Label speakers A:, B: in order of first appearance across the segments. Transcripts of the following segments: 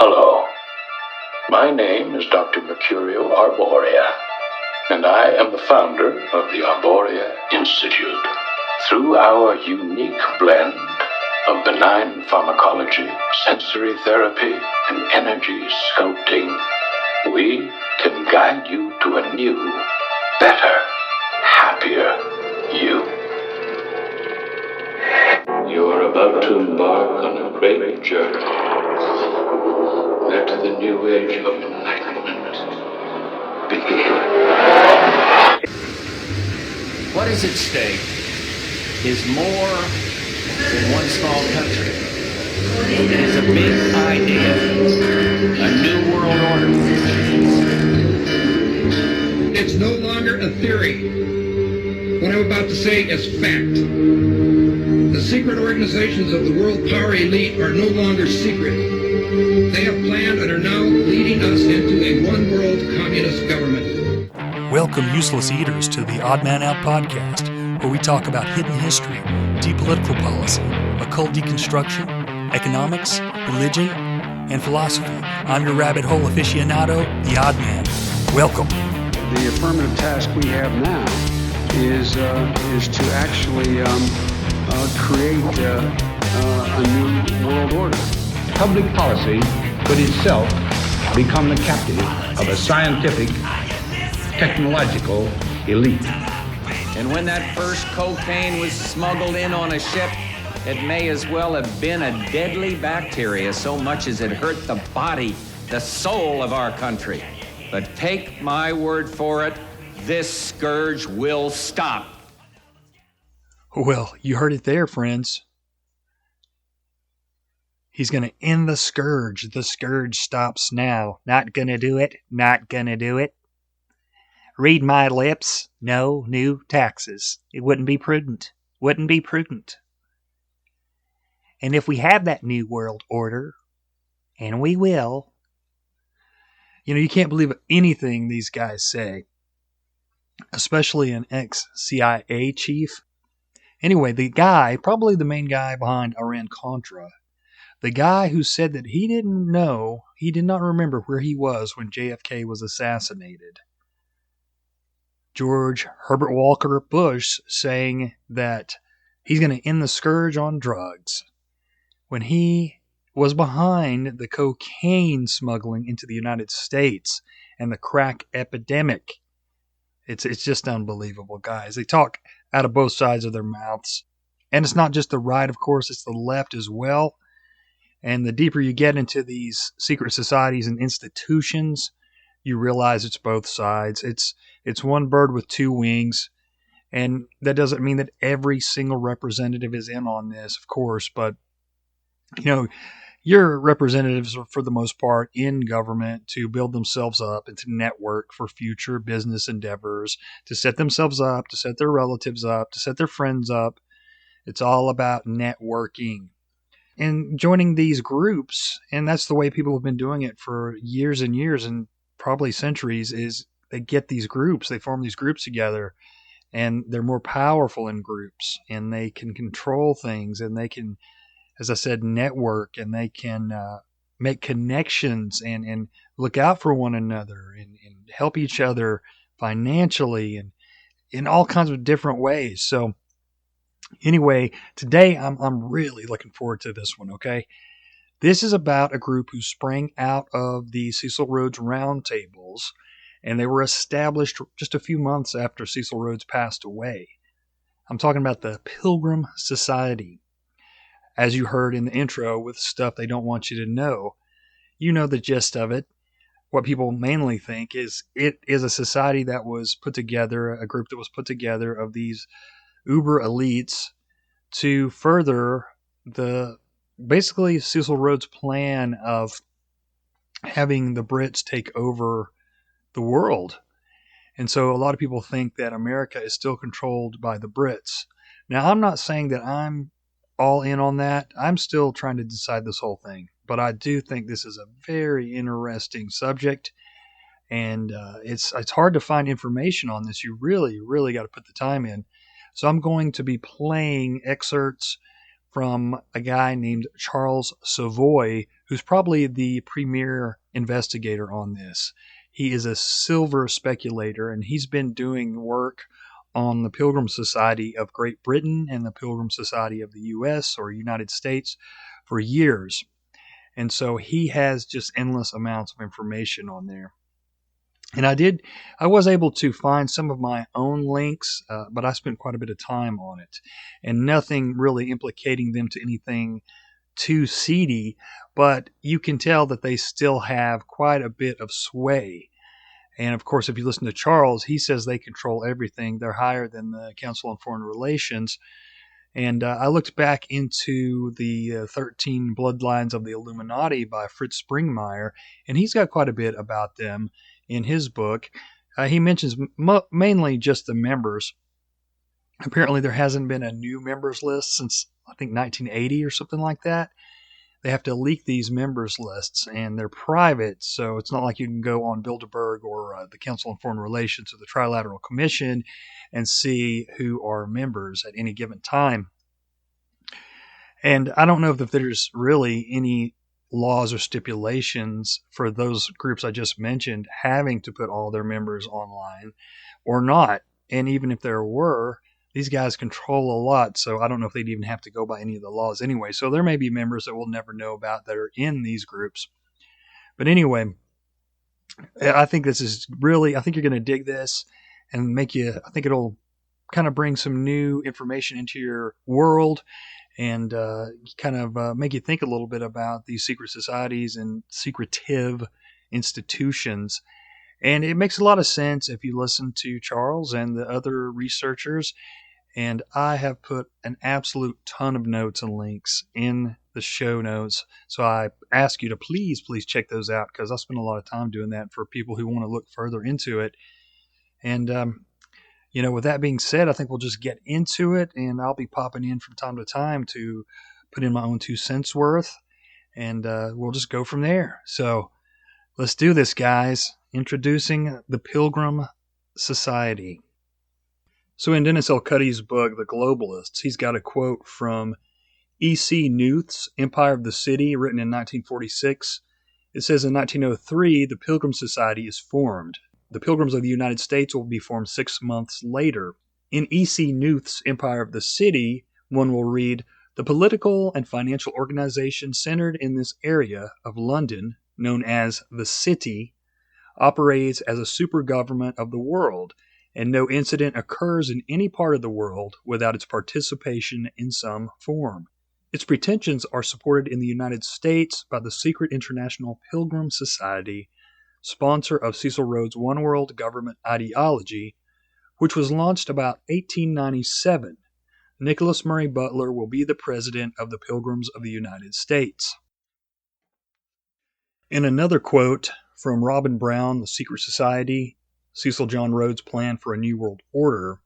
A: Hello. My name is Dr. Mercurio Arborea, and I am the founder of the Arborea Institute. Through our unique blend of benign pharmacology, sensory therapy, and energy sculpting, we can guide you to a new, better, happier you. You are about to embark on a great journey. Let the new age of enlightenment begin.
B: What is at stake is more than one small country. It is a big idea, a new world order.
C: It's no longer a theory. What I'm about to say is fact. The secret organizations of the world power elite are no longer secret. They have planned and are now leading us into a one-world communist government.
D: Welcome, useless eaters, to the Odd Man Out podcast, where we talk about hidden history, deep political policy, occult deconstruction, economics, religion, and philosophy. I'm your rabbit hole aficionado, the Odd Man. Welcome.
E: The affirmative task we have now is to actually create a new world order.
F: Public policy could itself become the captive of a scientific, technological elite.
B: And when that first cocaine was smuggled in on a ship, it may as well have been a deadly bacteria, so much as it hurt the body, the soul of our country. But take my word for it, this scourge will stop.
D: Well, you heard it there, friends. He's going to end the scourge. The scourge stops now. Not going to do it. Not going to do it. Read my lips. No new taxes. It wouldn't be prudent. Wouldn't be prudent. And if we have that new world order, and we will, you can't believe anything these guys say, especially an ex-CIA chief. Anyway, the guy, probably the main guy behind Iran-Contra, the guy who said that he did not remember where he was when JFK was assassinated. George Herbert Walker Bush saying that he's going to end the scourge on drugs when he was behind the cocaine smuggling into the United States and the crack epidemic. It's just unbelievable, guys. They talk out of both sides of their mouths. And it's not just the right, of course, it's the left as well. And the deeper you get into these secret societies and institutions, you realize it's both sides. It's one bird with two wings. And that doesn't mean that every single representative is in on this, of course. But, your representatives are, for the most part, in government to build themselves up and to network for future business endeavors, to set themselves up, to set their relatives up, to set their friends up. It's all about networking. And joining these groups, and that's the way people have been doing it for years and years and probably centuries, is they get these groups, they form these groups together, and they're more powerful in groups, and they can control things, and they can, as I said, network, and they can make connections and look out for one another and help each other financially and in all kinds of different ways. So anyway, today I'm really looking forward to this one, okay? This is about a group who sprang out of the Cecil Rhodes roundtables, and they were established just a few months after Cecil Rhodes passed away. I'm talking about the Pilgrims Society. As you heard in the intro with stuff they don't want you to know, you know the gist of it. What people mainly think is it is a society that was put together, a group that was put together of these uber elites to further basically Cecil Rhodes' plan of having the Brits take over the world. And so a lot of people think that America is still controlled by the Brits. Now, I'm not saying that I'm all in on that. I'm still trying to decide this whole thing. But I do think this is a very interesting subject. And it's hard to find information on this. You really, really got to put the time in. So I'm going to be playing excerpts from a guy named Charles Savoy, who's probably the premier investigator on this. He is a silver speculator, and he's been doing work on the Pilgrims Society of Great Britain and the Pilgrims Society of the U.S. or United States for years. And so he has just endless amounts of information on there. And I was able to find some of my own links, but I spent quite a bit of time on it, and nothing really implicating them to anything too seedy, but you can tell that they still have quite a bit of sway. And of course, if you listen to Charles, he says they control everything. They're higher than the Council on Foreign Relations. And I looked back into the 13 Bloodlines of the Illuminati by Fritz Springmeier, and he's got quite a bit about them in his book. He mentions mainly just the members. Apparently, there hasn't been a new members list since, I think, 1980 or something like that. They have to leak these members lists, and they're private, so it's not like you can go on Bilderberg or the Council on Foreign Relations or the Trilateral Commission and see who are members at any given time. And I don't know if there's really any laws or stipulations for those groups I just mentioned having to put all their members online or not. And even if there were, these guys control a lot, so I don't know if they'd even have to go by any of the laws anyway. So there may be members that we'll never know about that are in these groups. But anyway, I think I think you're going to dig this and I think it'll kind of bring some new information into your world and kind of make you think a little bit about these secret societies and secretive institutions. And it makes a lot of sense if you listen to Charles and the other researchers. And I have put an absolute ton of notes and links in the show notes. So I ask you to please check those out, because I spend a lot of time doing that for people who want to look further into it. And, with that being said, I think we'll just get into it, and I'll be popping in from time to time to put in my own 2 cents worth, and we'll just go from there. So let's do this, guys. Introducing the Pilgrim Society. So in Dennis L. Cuddy's book, The Globalists, he's got a quote from E.C. Newth's Empire of the City, written in 1946. It says, in 1903, the Pilgrim Society is formed. The Pilgrims of the United States will be formed 6 months later. In E.C. Newth's Empire of the City, one will read, the political and financial organization centered in this area of London, known as the City, operates as a super government of the world, and no incident occurs in any part of the world without its participation in some form. Its pretensions are supported in the United States by the secret international Pilgrim Society, sponsor of Cecil Rhodes' One World Government ideology, which was launched about 1897. Nicholas Murray Butler will be the president of the Pilgrims of the United States. In another quote from Robin Brown, The Secret Society, Cecil John Rhodes' Plan for a New World Order,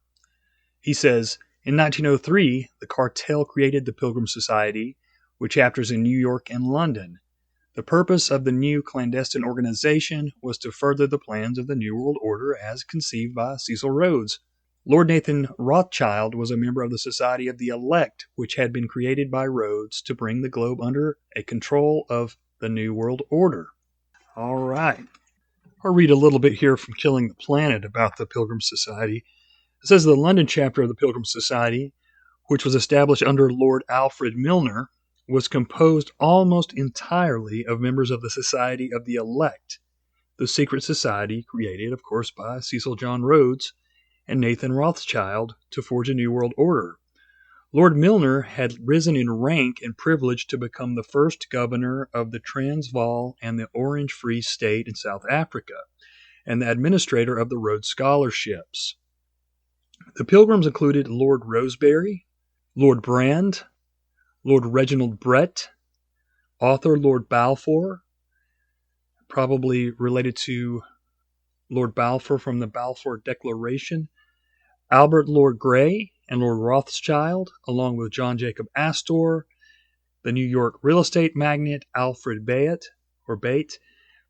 D: he says, in 1903, the cartel created the Pilgrim Society, with chapters in New York and London. The purpose of the new clandestine organization was to further the plans of the New World Order as conceived by Cecil Rhodes. Lord Nathan Rothschild was a member of the Society of the Elect, which had been created by Rhodes to bring the globe under a control of the New World Order. All right. I'll read a little bit here from Killing the Planet about the Pilgrim Society. It says the London chapter of the Pilgrim Society, which was established under Lord Alfred Milner, was composed almost entirely of members of the Society of the Elect, the secret society created, of course, by Cecil John Rhodes and Nathan Rothschild to forge a new world order. Lord Milner had risen in rank and privilege to become the first governor of the Transvaal and the Orange Free State in South Africa, and the administrator of the Rhodes Scholarships. The Pilgrims included Lord Rosebery, Lord Brand, Lord Reginald Brett, author Lord Balfour, probably related to Lord Balfour from the Balfour Declaration, Albert Lord Grey and Lord Rothschild, along with John Jacob Astor, the New York real estate magnate Alfred Bate,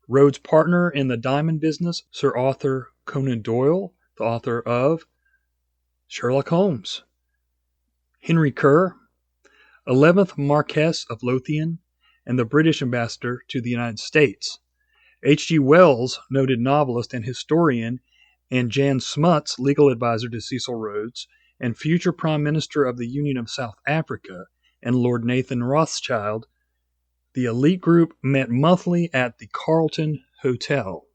D: Rhodes' partner in the diamond business, Sir Arthur Conan Doyle, the author of Sherlock Holmes, Henry Kerr, 11th Marquess of Lothian, and the British ambassador to the United States. H.G. Wells, noted novelist and historian, and Jan Smuts, legal advisor to Cecil Rhodes, and future Prime Minister of the Union of South Africa, and Lord Nathan Rothschild. The elite group met monthly at the Carlton Hotel.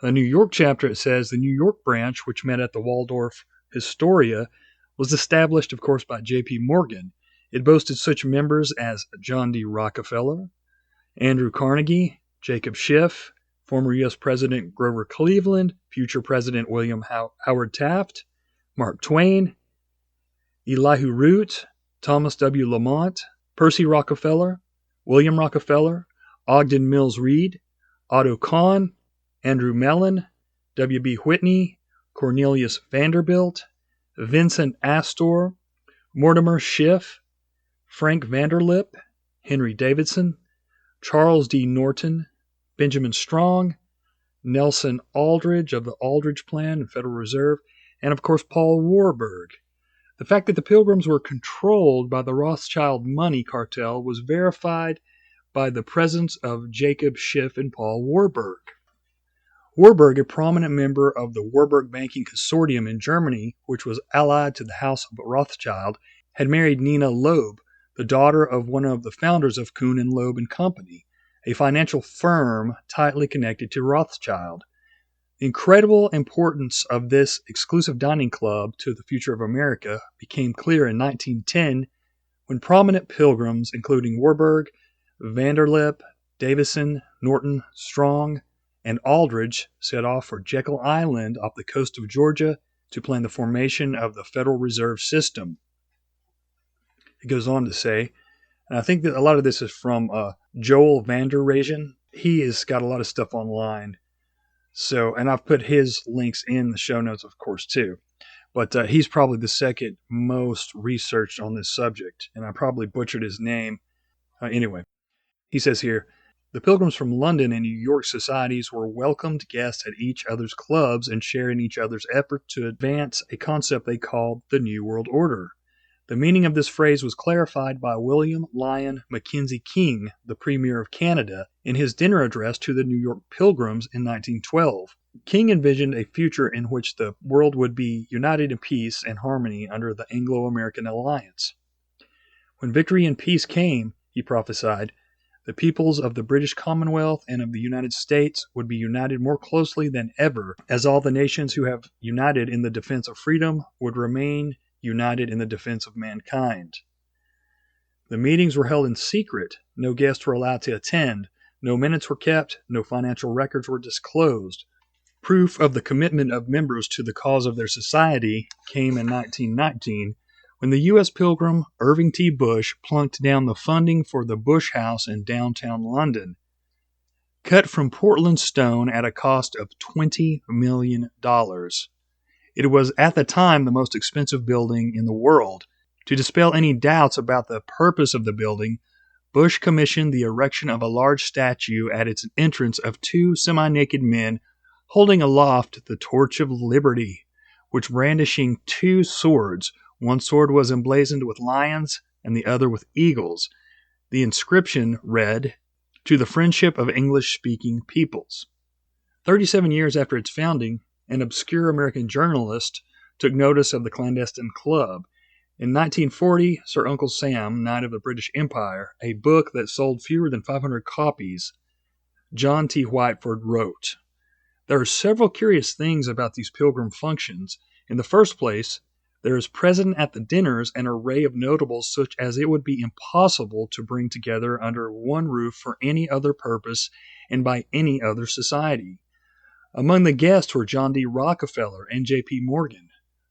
D: The New York chapter, it says, the New York branch, which met at the Waldorf Astoria, was established, of course, by J.P. Morgan. It boasted such members as John D. Rockefeller, Andrew Carnegie, Jacob Schiff, former U.S. President Grover Cleveland, future President William Howard Taft, Mark Twain, Elihu Root, Thomas W. Lamont, Percy Rockefeller, William Rockefeller, Ogden Mills Reed, Otto Kahn, Andrew Mellon, W.B. Whitney, Cornelius Vanderbilt, Vincent Astor, Mortimer Schiff, Frank Vanderlip, Henry Davidson, Charles D. Norton, Benjamin Strong, Nelson Aldrich of the Aldrich Plan and Federal Reserve, and of course Paul Warburg. The fact that the Pilgrims were controlled by the Rothschild money cartel was verified by the presence of Jacob Schiff and Paul Warburg. Warburg, a prominent member of the Warburg Banking Consortium in Germany, which was allied to the House of Rothschild, had married Nina Loeb, the daughter of one of the founders of Kuhn and Loeb and Company, a financial firm tightly connected to Rothschild. The incredible importance of this exclusive dining club to the future of America became clear in 1910 when prominent pilgrims, including Warburg, Vanderlip, Davison, Norton, Strong, and Aldrich, set off for Jekyll Island off the coast of Georgia to plan the formation of the Federal Reserve System. It goes on to say, and I think that a lot of this is from Joel Vanderragen. He has got a lot of stuff online. So, and I've put his links in the show notes, of course, too. But he's probably the second most researched on this subject, and I probably butchered his name. Anyway, he says here, the Pilgrims from London and New York societies were welcomed guests at each other's clubs and shared in each other's effort to advance a concept they called the New World Order. The meaning of this phrase was clarified by William Lyon Mackenzie King, the Premier of Canada, in his dinner address to the New York Pilgrims in 1912. King envisioned a future in which the world would be united in peace and harmony under the Anglo-American alliance. When victory and peace came, he prophesied, the peoples of the British Commonwealth and of the United States would be united more closely than ever, as all the nations who have united in the defense of freedom would remain united in the defense of mankind. The meetings were held in secret. No guests were allowed to attend. No minutes were kept. No financial records were disclosed. Proof of the commitment of members to the cause of their society came in 1919 when the U.S. Pilgrim Irving T. Bush plunked down the funding for the Bush House in downtown London, cut from Portland stone at a cost of $20 million. It was at the time the most expensive building in the world. To dispel any doubts about the purpose of the building, Bush commissioned the erection of a large statue at its entrance of two semi-naked men holding aloft the torch of liberty, which brandishing two swords. One sword was emblazoned with lions and the other with eagles. The inscription read, "To the friendship of English-speaking peoples." 37 years after its founding, an obscure American journalist took notice of the clandestine club. In 1940, Sir Uncle Sam, Knight of the British Empire, a book that sold fewer than 500 copies, John T. Whiteford wrote, "There are several curious things about these pilgrim functions. In the first place, there is present at the dinners an array of notables such as it would be impossible to bring together under one roof for any other purpose and by any other society. Among the guests were John D. Rockefeller and J.P. Morgan,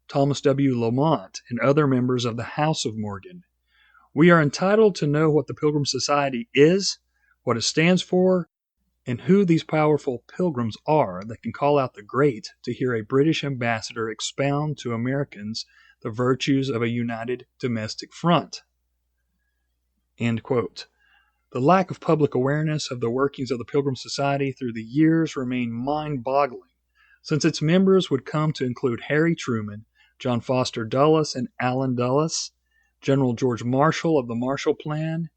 D: Thomas W. Lamont, and other members of the House of Morgan. We are entitled to know what the Pilgrim Society is, what it stands for, and who these powerful pilgrims are that can call out the great to hear a British ambassador expound to Americans the virtues of a united domestic front." End quote. The lack of public awareness of the workings of the Pilgrim Society through the years remained mind-boggling, since its members would come to include Harry Truman, John Foster Dulles, and Allen Dulles. General George Marshall of the Marshall Plan,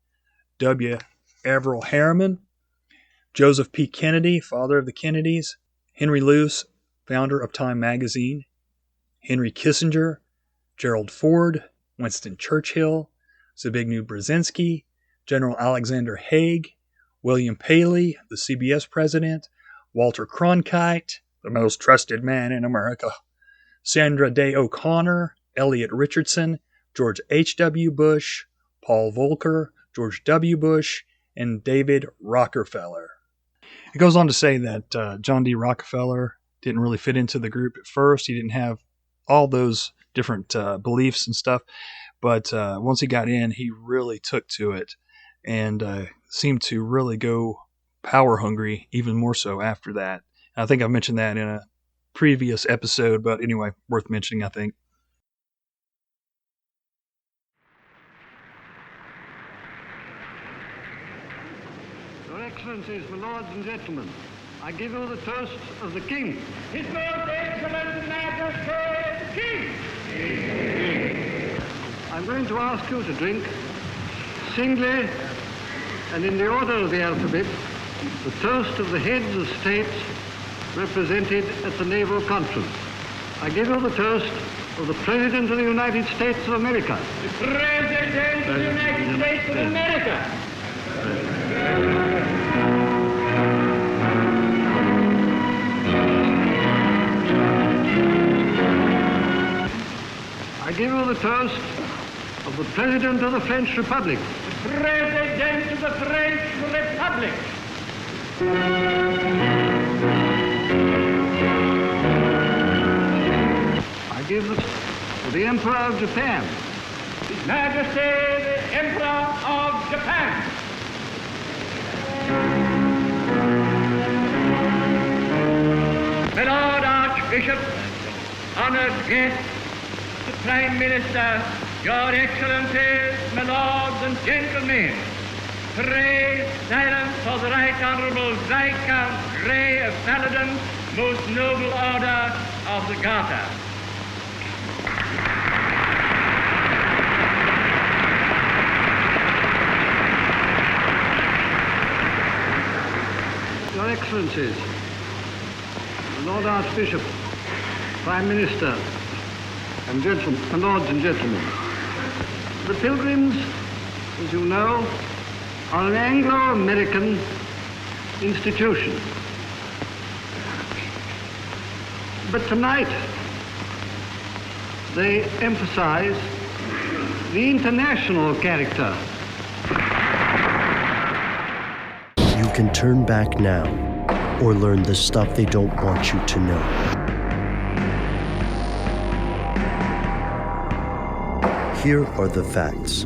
D: W. Averell Harriman, Joseph P. Kennedy, father of the Kennedys, Henry Luce, founder of Time magazine, Henry Kissinger, Gerald Ford, Winston Churchill, Zbigniew Brzezinski, General Alexander Haig, William Paley, the CBS president, Walter Cronkite, the most trusted man in America, Sandra Day O'Connor, Elliot Richardson, George H.W. Bush, Paul Volcker, George W. Bush, and David Rockefeller. It goes on to say that John D. Rockefeller didn't really fit into the group at first. He didn't have all those different beliefs and stuff. But once he got in, he really took to it and seemed to really go power hungry, even more so after that. I think I mentioned that in a previous episode, but anyway, worth mentioning, I think.
E: Your Excellencies, my lords and gentlemen, I give you the toast of the King.
G: His Most Excellent Majesty, the King.
E: I'm going to ask you to drink singly and in the order of the alphabet the toast of the heads of states represented at the Naval Conference. I give you the toast of the President of the United States of America.
G: The President of the United States of America.
E: I give you the toast of the President of the French Republic.
G: The President of the French Republic.
E: I give to the Emperor of Japan.
G: His Majesty the Emperor of Japan. My Lord Archbishop, honored guests, the Prime Minister, Your Excellencies, my lords and gentlemen, pray silence for the Right Honorable Viscount Grey of Paladin, Most Noble Order of the Garter.
E: Your Excellencies, Lord Archbishop, Prime Minister, and gentlemen, and lords and gentlemen, the Pilgrims, as you know, are an Anglo-American institution. But tonight, they emphasize the international character.
H: You can turn back now or learn the stuff they don't want you to know. Here are the facts.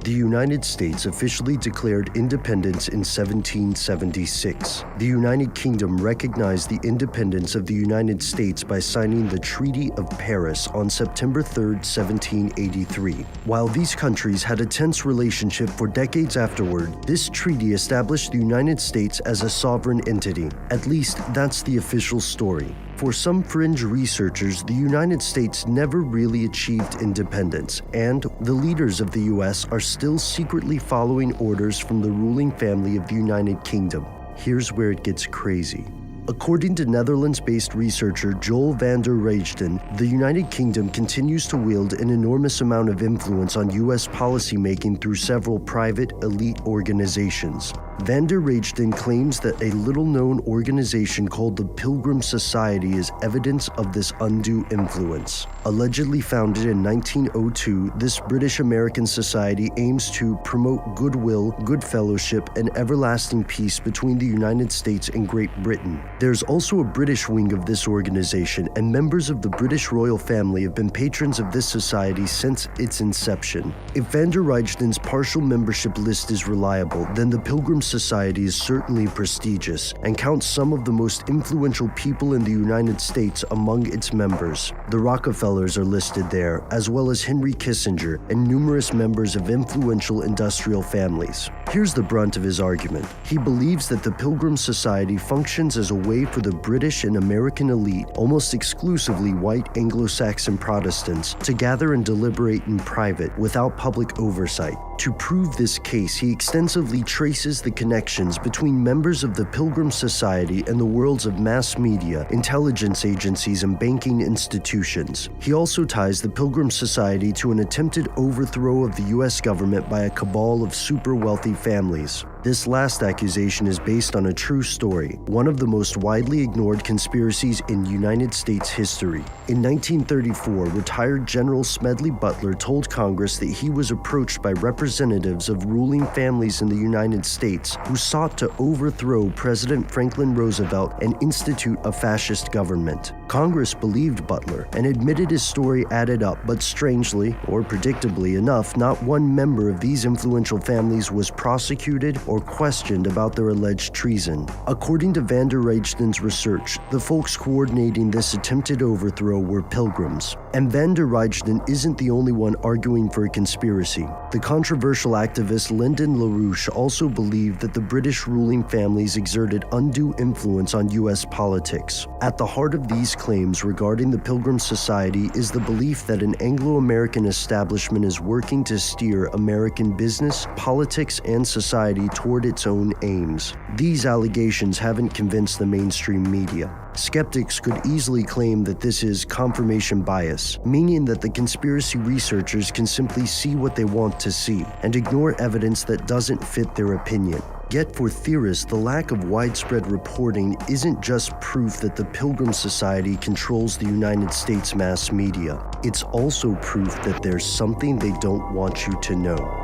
H: The United States officially declared independence in 1776. The United Kingdom recognized the independence of the United States by signing the Treaty of Paris on September 3, 1783. While these countries had a tense relationship for decades afterward, this treaty established the United States as a sovereign entity. At least, that's the official story. For some fringe researchers, the United States never really achieved independence, and the leaders of the US are still secretly following orders from the ruling family of the United Kingdom. Here's where it gets crazy. According to Netherlands-based researcher Joel van der Reijden, the United Kingdom continues to wield an enormous amount of influence on U.S. policymaking through several private, elite organizations. Van der Reijden claims that a little-known organization called the Pilgrims Society is evidence of this undue influence. Allegedly founded in 1902, this British-American society aims to promote goodwill, good fellowship, and everlasting peace between the United States and Great Britain. There's also a British wing of this organization, and members of the British royal family have been patrons of this society since its inception. If van der Reijden's partial membership list is reliable, then the Pilgrims Pilgrims Society is certainly prestigious and counts some of the most influential people in the United States among its members. The Rockefellers are listed there, as well as Henry Kissinger and numerous members of influential industrial families. Here's the brunt of his argument. He believes that the Pilgrims Society functions as a way for the British and American elite, almost exclusively white Anglo-Saxon Protestants, to gather and deliberate in private without public oversight. To prove this case, he extensively traces the connections between members of the Pilgrims Society and the worlds of mass media, intelligence agencies, and banking institutions. He also ties the Pilgrims Society to an attempted overthrow of the U.S. government by a cabal of super-wealthy families. This last accusation is based on a true story, one of the most widely ignored conspiracies in United States history. In 1934, retired General Smedley Butler told Congress that he was approached by representatives of ruling families in the United States who sought to overthrow President Franklin Roosevelt and institute a fascist government. Congress believed Butler and admitted his story added up, but strangely, or predictably enough, not one member of these influential families was prosecuted or questioned about their alleged treason. According to van der Reijden's research, the folks coordinating this attempted overthrow were Pilgrims. And van der Reijden isn't the only one arguing for a conspiracy. The controversial activist Lyndon LaRouche also believed that the British ruling families exerted undue influence on U.S. politics. At the heart of these claims regarding the Pilgrims Society is the belief that an Anglo-American establishment is working to steer American business, politics, and society toward its own aims. These allegations haven't convinced the mainstream media. Skeptics could easily claim that this is confirmation bias, meaning that the conspiracy researchers can simply see what they want to see and ignore evidence that doesn't fit their opinion. Yet for theorists, the lack of widespread reporting isn't just proof that the Pilgrims Society controls the United States mass media. It's also proof that there's something they don't want you to know.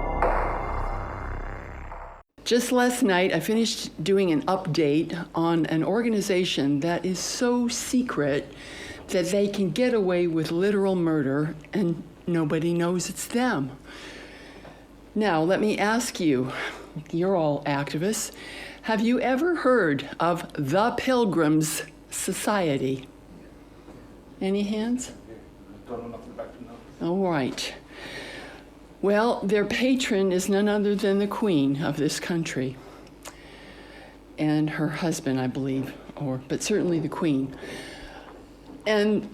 I: Just last night, I finished doing an update on an organization that is so secret that they can get away with literal murder and nobody knows it's them. Now, let me ask you, you're all activists, have you ever heard of the Pilgrims Society? Any hands? All right. Well, their patron is none other than the Queen of this country, and her husband, I believe, but certainly the Queen. And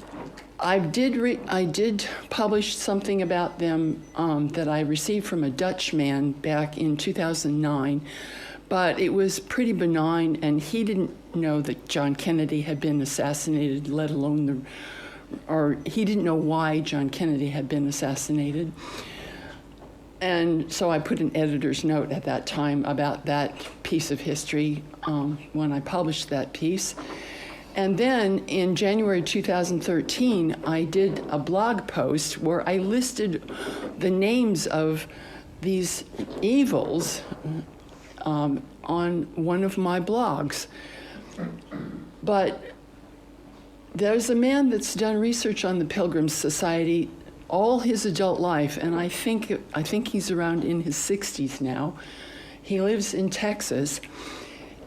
I: I did publish something about them that I received from a Dutch man back in 2009, but it was pretty benign, and he didn't know that John Kennedy had been assassinated, let alone he didn't know why John Kennedy had been assassinated. And so I put an editor's note at that time about that piece of history when I published that piece. And then in January 2013, I did a blog post where I listed the names of these evils on one of my blogs. But there's a man that's done research on the Pilgrims Society all his adult life, and I think he's around in his 60s now. He lives in Texas,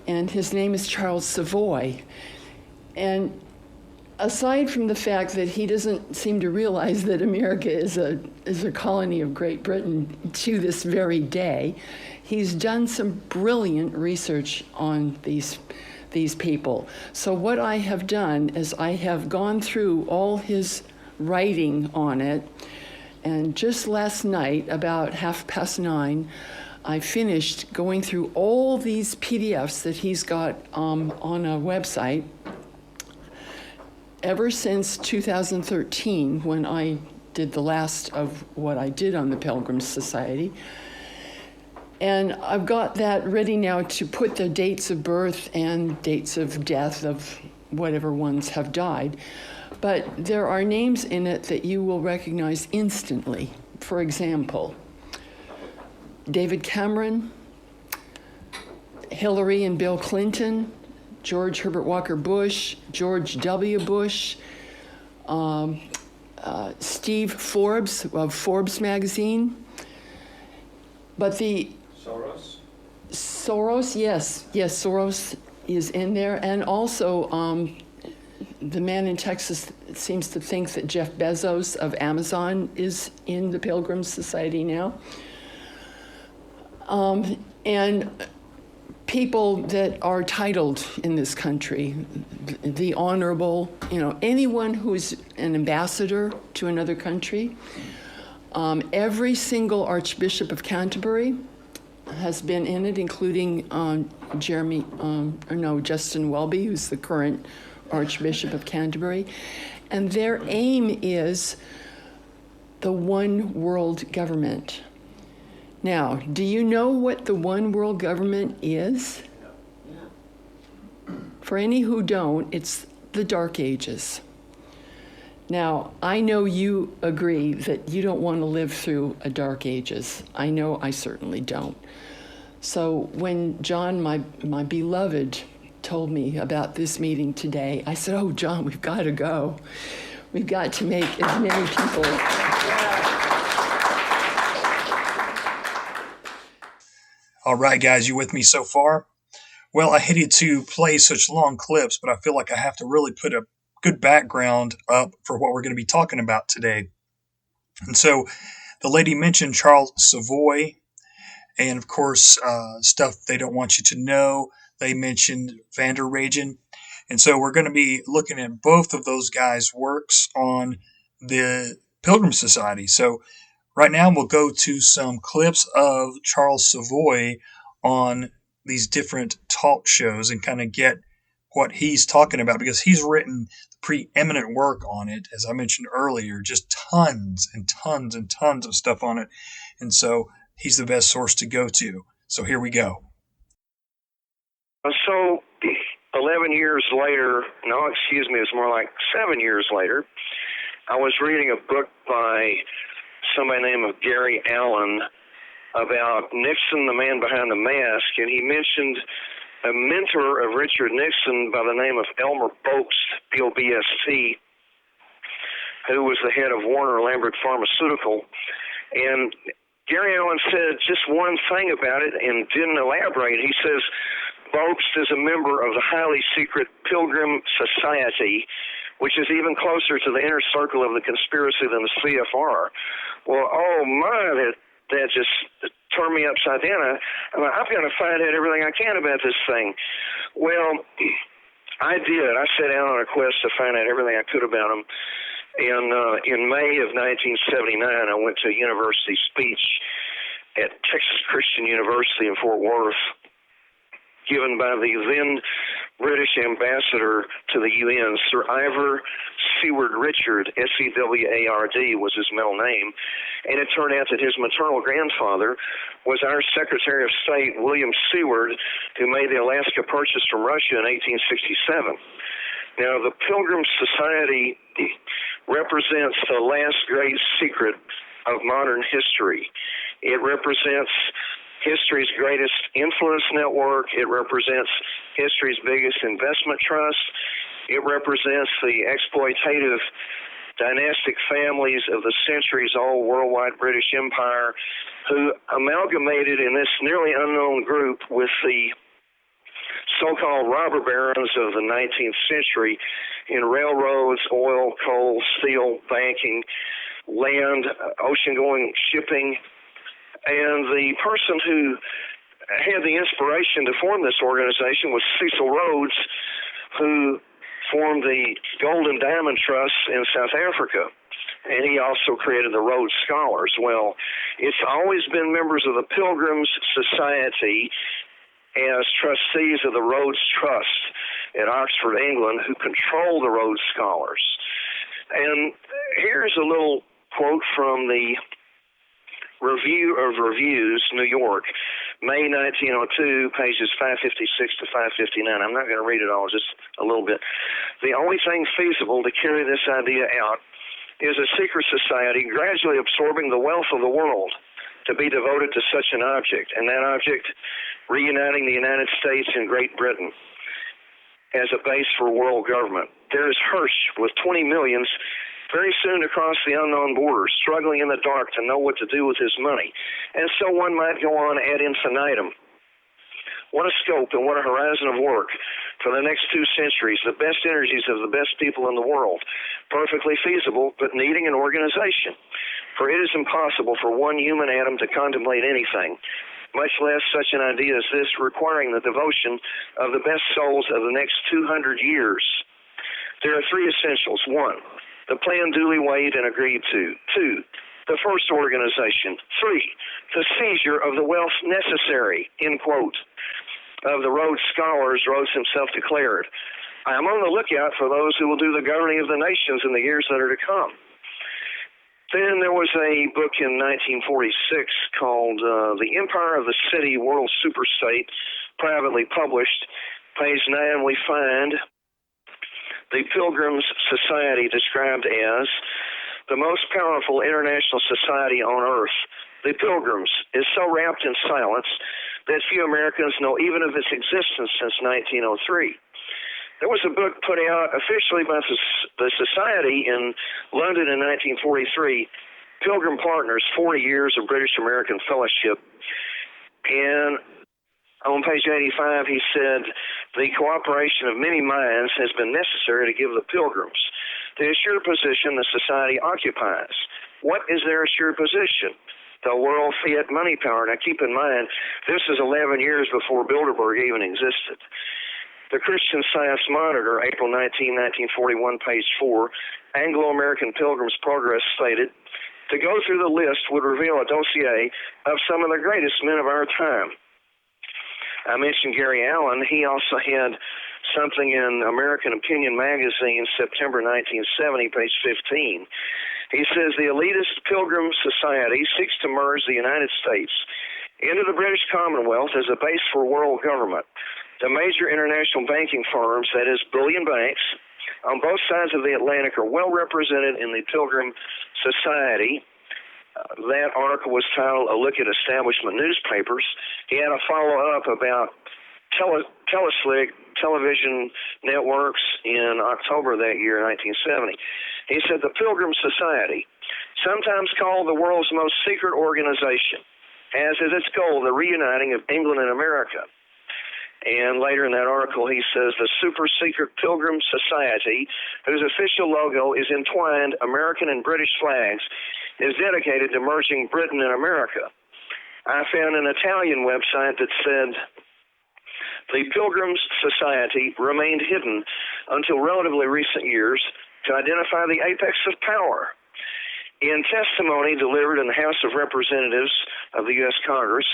I: and his name is Charles Savoy. And aside from the fact that he doesn't seem to realize that America is a colony of Great Britain to this very day, he's done some brilliant research on these people. So what I have done is I have gone through all his writing on it, and just last night, about 9:30, I finished going through all these PDFs that he's got on a website ever since 2013, when I did the last of what I did on the Pilgrims Society. And I've got that ready now to put the dates of birth and dates of death of whatever ones have died. But there are names in it that you will recognize instantly. For example, David Cameron, Hillary and Bill Clinton, George Herbert Walker Bush, George W. Bush, Steve Forbes of Forbes magazine. But
J: Soros?
I: Soros, yes, Soros is in there, and also the man in Texas seems to think that Jeff Bezos of Amazon is in the Pilgrims Society now. And people that are titled in this country, the honorable, anyone who's an ambassador to another country. Every single Archbishop of Canterbury has been in it, including Justin Welby, who's the current Archbishop of Canterbury. And their aim is the one world government. Now, do you know what the one world government is? For any who don't, it's the Dark Ages. Now, I know you agree that you don't want to live through a Dark Ages. I know I certainly don't. So when John, my beloved, told me about this meeting today, I said, oh, John, we've got to go. We've got to make as many people...
D: All right, guys, you with me so far? Well, I hated to play such long clips, but I feel like I have to really put a good background up for what we're going to be talking about today. And so the lady mentioned Charles Savoy and, of course, stuff they don't want you to know. They mentioned Van der Regen. And so we're going to be looking at both of those guys' works on the Pilgrims Society. So right now we'll go to some clips of Charles Savoy on these different talk shows and kind of get what he's talking about, because he's written preeminent work on it, as I mentioned earlier, just tons and tons and tons of stuff on it. And so he's the best source to go to. So here we go.
J: So 11 years later, it's more like 7 years later, I was reading a book by somebody named Gary Allen about Nixon, the man behind the mask, and he mentioned a mentor of Richard Nixon by the name of Elmer Boast, B-O-B-S-T, who was the head of Warner Lambert Pharmaceutical. And Gary Allen said just one thing about it and didn't elaborate. He says, Boast is a member of the highly secret Pilgrim Society, which is even closer to the inner circle of the conspiracy than the CFR. Well, oh my, that just turned me upside down. I'm going to find out everything I can about this thing. Well, I did. I set out on a quest to find out everything I could about them. And in May of 1979, I went to a university speech at Texas Christian University in Fort Worth, given by the then British ambassador to the UN, Sir Ivor Seward Richard, S-E-W-A-R-D was his middle name, and it turned out that his maternal grandfather was our Secretary of State, William Seward, who made the Alaska Purchase from Russia in 1867. Now, the Pilgrims Society represents the last great secret of modern history. It represents history's greatest influence network. It represents history's biggest investment trust. It represents the exploitative dynastic families of the centuries-old worldwide British Empire, who amalgamated in this nearly unknown group with the so-called robber barons of the 19th century in railroads, oil, coal, steel, banking, land, ocean-going shipping. And the person who had the inspiration to form this organization was Cecil Rhodes, who formed the Gold and Diamond Trust in South Africa. And he also created the Rhodes Scholars. Well, it's always been members of the Pilgrims Society as trustees of the Rhodes Trust at Oxford, England, who control the Rhodes Scholars. And here's a little quote from the Review of Reviews, New York, May 1902, pages 556 to 559. I'm not going to read it all, just a little bit. The only thing feasible to carry this idea out is a secret society gradually absorbing the wealth of the world to be devoted to such an object, and that object reuniting the United States and Great Britain as a base for world government. There is Hirsch with 20 millions very soon to cross the unknown borders, struggling in the dark to know what to do with his money. And so one might go on ad infinitum. What a scope and what a horizon of work for the next 2 centuries, the best energies of the best people in the world, perfectly feasible, but needing an organization. For it is impossible for one human atom to contemplate anything, much less such an idea as this, requiring the devotion of the best souls of the next 200 years. There are 3 essentials. 1, the plan duly weighed and agreed to. 2, the first organization. 3, the seizure of the wealth necessary, end quote. Of the Rhodes Scholars, Rhodes himself declared, I am on the lookout for those who will do the governing of the nations in the years that are to come. Then there was a book in 1946 called The Empire of the City, World Superstate, privately published. Page 9, we find the Pilgrims Society described as the most powerful international society on earth. The Pilgrims is so wrapped in silence that few Americans know even of its existence since 1903. There was a book put out officially by the Society in London in 1943, Pilgrim Partners, 40 Years of British-American Fellowship. And on page 85, he said, the cooperation of many minds has been necessary to give the Pilgrims the assured position the Society occupies. What is their assured position? The world fiat money power. Now keep in mind, this is 11 years before Bilderberg even existed. The Christian Science Monitor, April 19, 1941, page 4, Anglo-American Pilgrim's Progress stated, to go through the list would reveal a dossier of some of the greatest men of our time. I mentioned Gary Allen. He also had something in American Opinion magazine, September 1970, page 15. He says, the elitist Pilgrim Society seeks to merge the United States into the British Commonwealth as a base for world government. The major international banking firms, that is, bullion banks, on both sides of the Atlantic are well represented in the Pilgrim Society. That article was titled, A Look at Establishment Newspapers. He had a follow-up about teleslick television networks in October that year, 1970. He said, the Pilgrim Society, sometimes called the world's most secret organization, has as its goal the reuniting of England and America. And later in that article, he says the super-secret Pilgrim Society, whose official logo is entwined American and British flags, is dedicated to merging Britain and America. I found an Italian website that said the Pilgrims Society remained hidden until relatively recent years to identify the apex of power. In testimony delivered in the House of Representatives of the U.S. Congress,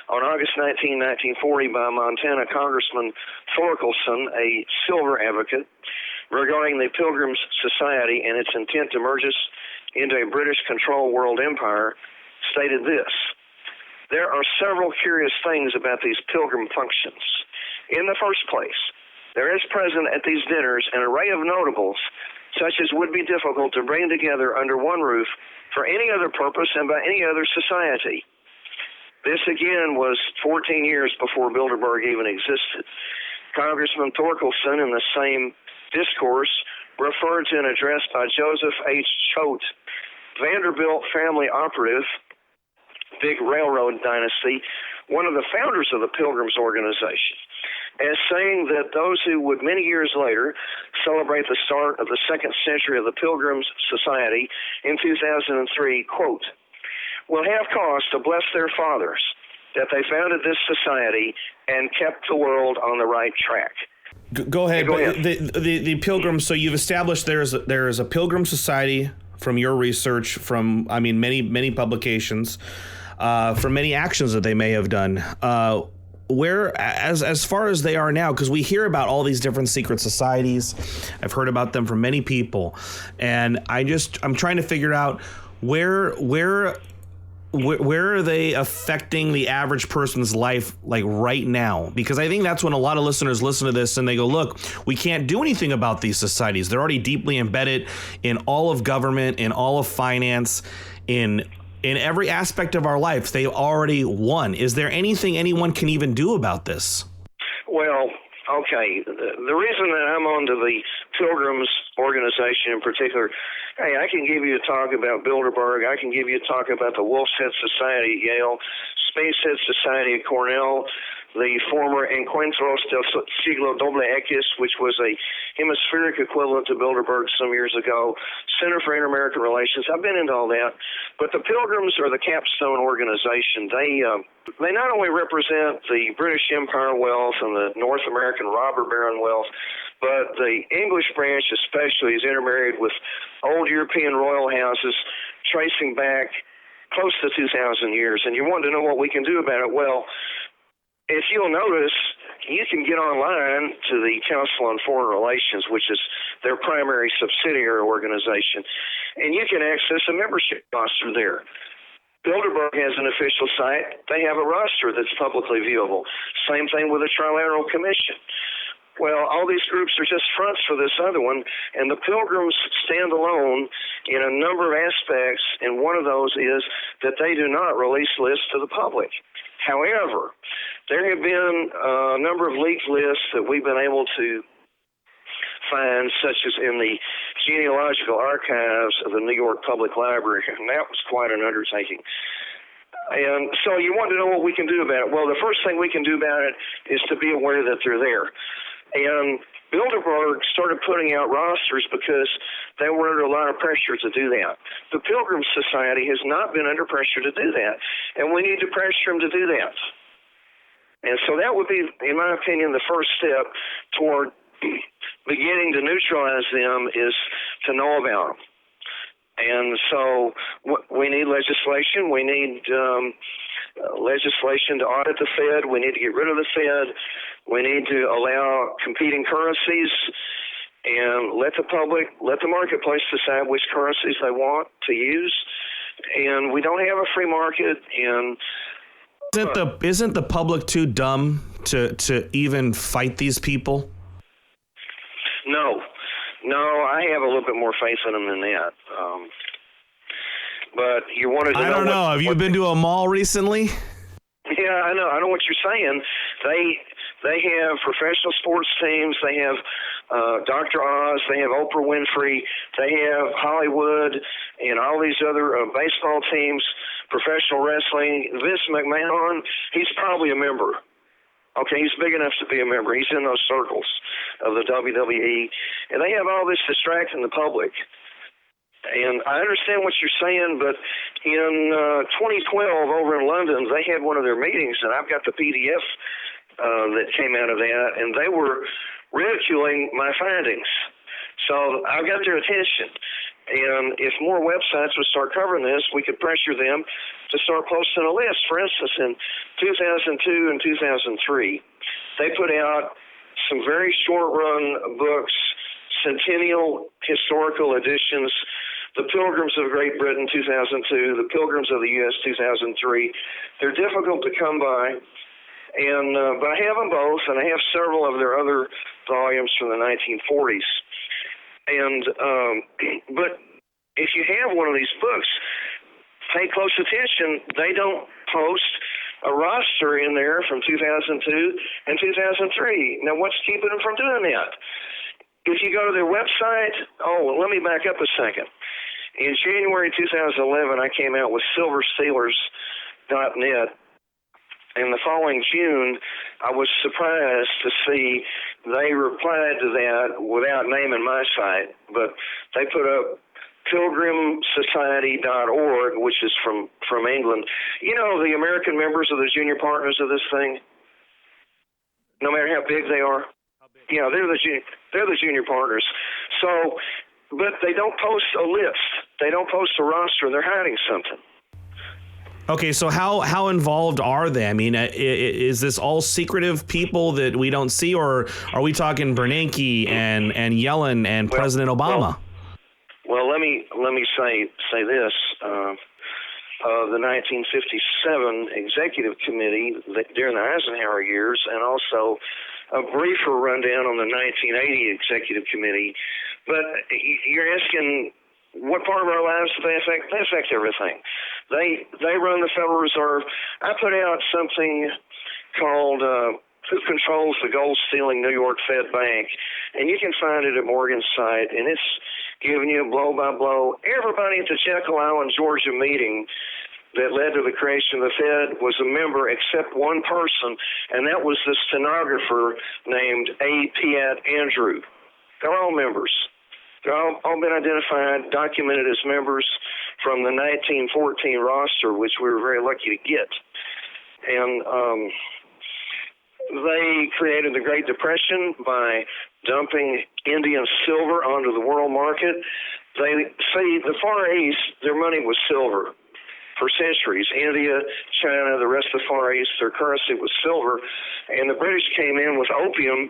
J: on August 19, 1940, by Montana Congressman Thorkelson, a silver advocate, regarding the Pilgrims Society and its intent to merge us into a British-controlled world empire, stated this, there are several curious things about these pilgrim functions. In the first place, there is present at these dinners an array of notables such as would be difficult to bring together under one roof for any other purpose and by any other society. This, again, was 14 years before Bilderberg even existed. Congressman Thorkelson, in the same discourse, referred to an address by Joseph H. Choate, Vanderbilt family operative, big railroad dynasty, one of the founders of the Pilgrims organization, as saying that those who would many years later celebrate the start of the second century of the Pilgrims Society in 2003, quote, will have cause to bless their fathers that they founded this society and kept the world on the right track.
K: Go ahead.
J: Go ahead.
K: The Pilgrims, so you've established there is a Pilgrim Society from your research, from, I mean, many publications, from many actions that they may have done. Where, as far as they are now, because we hear about all these different secret societies, I've heard about them from many people, and I'm trying to figure out where are they affecting the average person's life, like right now? Because I think that's when a lot of listeners listen to this and they go, look, we can't do anything about these societies. They're already deeply embedded in all of government, in all of finance, in every aspect of our life. They already won. Is there anything anyone can even do about this?
J: Well, okay. The reason that I'm on to the Pilgrims organization in particular, hey, I can give you a talk about Bilderberg. I can give you a talk about the Wolf's Head Society at Yale, Space Head Society at Cornell, the former Encuentros del Siglo Doble X, which was a hemispheric equivalent to Bilderberg some years ago, Center for Inter-American Relations. I've been into all that. But the Pilgrims are the capstone organization. They not only represent the British Empire wealth and the North American robber baron wealth, but the English branch especially is intermarried with old European royal houses tracing back close to 2,000 years. And you want to know what we can do about it? Well, if you'll notice, you can get online to the Council on Foreign Relations, which is their primary subsidiary organization, and you can access a membership roster there. Bilderberg has an official site. They have a roster that's publicly viewable. Same thing with the Trilateral Commission. Well, all these groups are just fronts for this other one, and the Pilgrims stand alone in a number of aspects, and one of those is that they do not release lists to the public. However, there have been a number of leaked lists that we've been able to find, such as in the genealogical archives of the New York Public Library, and that was quite an undertaking. And so you want to know what we can do about it. Well, the first thing we can do about it is to be aware that they're there. And Bilderberg started putting out rosters because they were under a lot of pressure to do that. The Pilgrims Society has not been under pressure to do that, and we need to pressure them to do that. And so that would be, in my opinion, the first step toward beginning to neutralize them is to know about them. And so we need legislation. We need legislation to audit the Fed. We need to get rid of the Fed. We need to allow competing currencies and let the public, let the marketplace decide which currencies they want to use. And we don't have a free market. And
K: isn't the public too dumb to even fight these people?
J: No, I have a little bit more faith in them than that. But you wanted to know.
K: I don't know. Have you been to a mall recently?
J: Yeah, I know what you're saying. They have professional sports teams. They have Dr. Oz. They have Oprah Winfrey. They have Hollywood and all these other baseball teams, professional wrestling. Vince McMahon, he's probably a member. Okay, he's big enough to be a member. He's in those circles of the WWE. And they have all this distracting the public. And I understand what you're saying, but in 2012 over in London, they had one of their meetings, and I've got the PDF that came out of that, and they were ridiculing my findings. So I've got their attention. And if more websites would start covering this, we could pressure them to start posting a list. For instance, in 2002 and 2003, they put out some very short-run books, centennial historical editions, The Pilgrims of Great Britain, 2002, The Pilgrims of the U.S., 2003. They're difficult to come by, and but I have them both, and I have several of their other volumes from the 1940s. And but if you have one of these books, pay close attention. They don't post a roster in there from 2002 and 2003. Now, what's keeping them from doing that? If you go to their website, let me back up a second. In January 2011, I came out with silverstealers.net. And the following June, I was surprised to see they replied to that without naming my site, but they put up pilgrimsociety.org, which is from England. You know, the American members of the junior partners of this thing, no matter how big they are, they're the junior partners. So, but they don't post a list. They don't post a roster. They're hiding something.
K: Okay, so how involved are they? I mean, is this all secretive people that we don't see, or are we talking Bernanke and Yellen and President Obama?
J: Well, let me say this. The 1957 Executive Committee during the Eisenhower years, and also a briefer rundown on the 1980 Executive Committee. But you're asking, what part of our lives do they affect? They affect everything. They run the Federal Reserve. I put out something called Who Controls the Gold-Stealing New York Fed Bank, and you can find it at Morgan's site, and it's giving you blow by blow. Everybody at the Jekyll Island, Georgia meeting that led to the creation of the Fed was a member except one person, and that was the stenographer named A. Piat Andrew. They're all members. They're all been identified, documented as members from the 1914 roster, which we were very lucky to get. And they created the Great Depression by dumping Indian silver onto the world market. They see the Far East, their money was silver for centuries. India, China, the rest of the Far East, their currency was silver. And the British came in with opium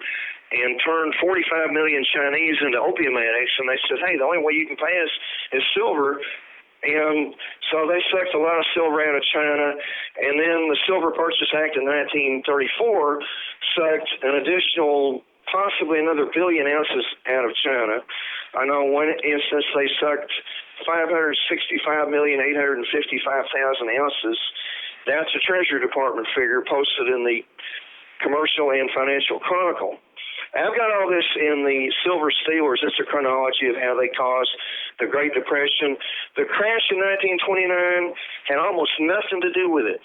J: and turned 45 million Chinese into opium addicts. And they said, hey, the only way you can pay us is silver. And so they sucked a lot of silver out of China. And then the Silver Purchase Act in 1934 sucked an additional possibly another billion ounces out of China. I know one instance they sucked 565,855,000 ounces. That's a Treasury Department figure posted in the Commercial and Financial Chronicle. I've got all this in the Silver Stealers. It's a chronology of how they caused the Great Depression. The crash in 1929 had almost nothing to do with it.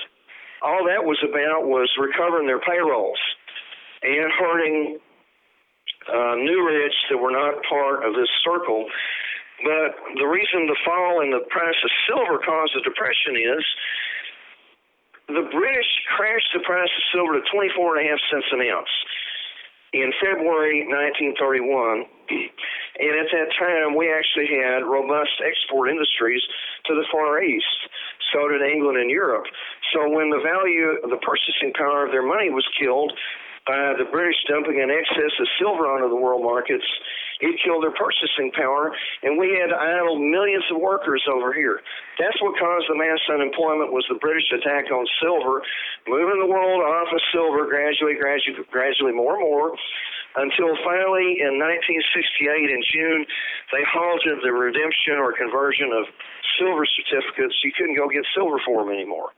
J: All that was about was recovering their payrolls and hurting new rich that were not part of this circle. But the reason the fall in the price of silver caused the depression is the British crashed the price of silver to 24.5 cents an ounce in February 1931. And at that time, we actually had robust export industries to the Far East. So did England and Europe. So when the value of the purchasing power of their money was killed by the British dumping an excess of silver onto the world markets, it killed their purchasing power, and we had to idle millions of workers over here. That's what caused the mass unemployment, was the British attack on silver, moving the world off of silver gradually, more and more, until finally in 1968 in June, they halted the redemption or conversion of silver certificates. You couldn't go get silver for them anymore.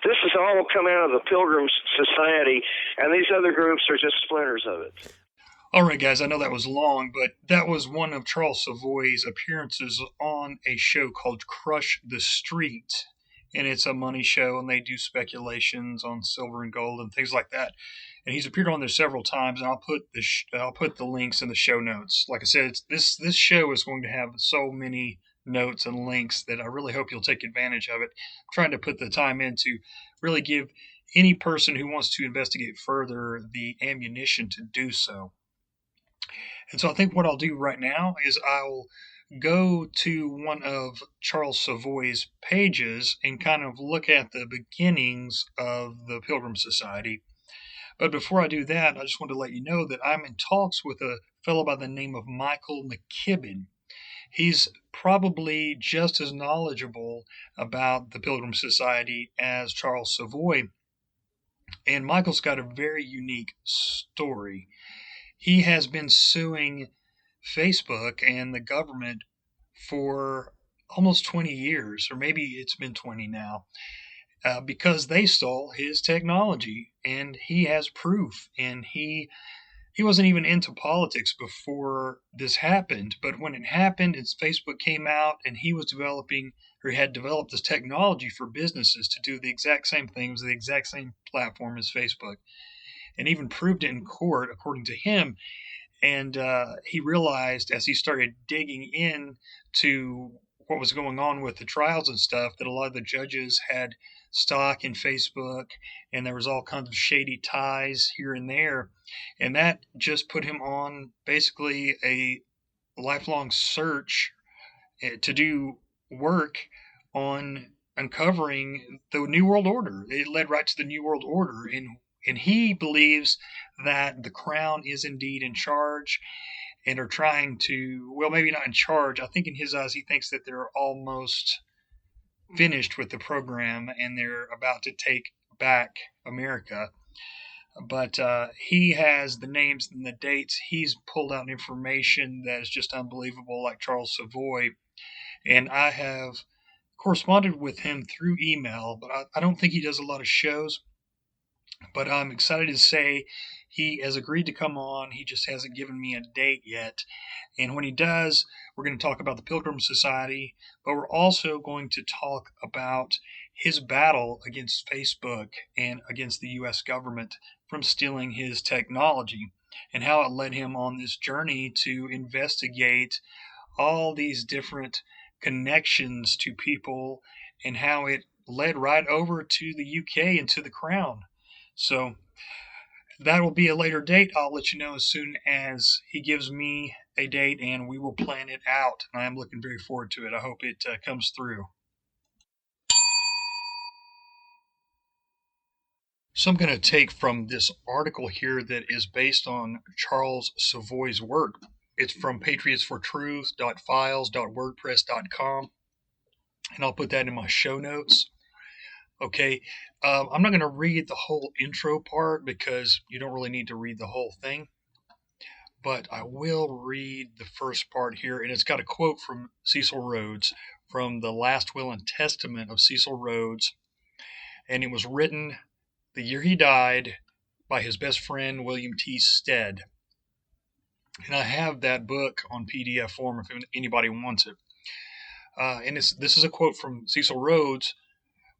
J: This has all come out of the Pilgrims Society, and these other groups are just splinters of it.
D: All right, guys, I know that was long, but that was one of Charles Savoy's appearances on a show called Crush the Street. And it's a money show, and they do speculations on silver and gold and things like that. And he's appeared on there several times, and I'll put the links in the show notes. Like I said, this show is going to have so many notes and links that I really hope you'll take advantage of it. I'm trying to put the time in to really give any person who wants to investigate further the ammunition to do so. And so I think what I'll do right now is I'll go to one of Charles Savoy's pages and kind of look at the beginnings of the Pilgrim Society. But before I do that, I just want to let you know that I'm in talks with a fellow by the name of Michael McKibben. He's probably just as knowledgeable about the Pilgrim Society as Charles Savoy. And Michael's got a very unique story. He has been suing Facebook and the government for almost 20 years, or maybe it's been 20 now, because they stole his technology, and he has proof. And he wasn't even into politics before this happened, but when it happened and Facebook came out and he was had developed this technology for businesses to do the exact same things, the exact same platform as Facebook, and even proved it in court, according to him. And he realized as he started digging in to what was going on with the trials and stuff, that a lot of the judges had stock in Facebook, and there was all kinds of shady ties here and there. And that just put him on basically a lifelong search to do work on uncovering the New World Order. It led right to the New World Order, and he believes that the Crown is indeed in charge and are trying to, well, maybe not in charge. I think in his eyes, he thinks that they're almost finished with the program and they're about to take back America. But he has the names and the dates. He's pulled out information that is just unbelievable, like Charles Savoy. And I have corresponded with him through email, but I don't think he does a lot of shows. But I'm excited to say He has agreed to come on. He just hasn't given me a date yet. And when he does, we're going to talk about the Pilgrims Society, but we're also going to talk about his battle against Facebook and against the U.S. government from stealing his technology and how it led him on this journey to investigate all these different connections to people and how it led right over to the UK and to the Crown. So that will be a later date. I'll let you know as soon as he gives me a date, and we will plan it out. And I'm looking very forward to it. I hope it comes through. So I'm going to take from this article here that is based on Charles Savoy's work. It's from patriotsfortruth.files.wordpress.com, and I'll put that in my show notes. Okay, I'm not going to read the whole intro part because you don't really need to read the whole thing, but I will read the first part here, and it's got a quote from Cecil Rhodes from the Last Will and Testament of Cecil Rhodes, and it was written the year he died by his best friend, William T. Stead. And I have that book on PDF form if anybody wants it. And this is a quote from Cecil Rhodes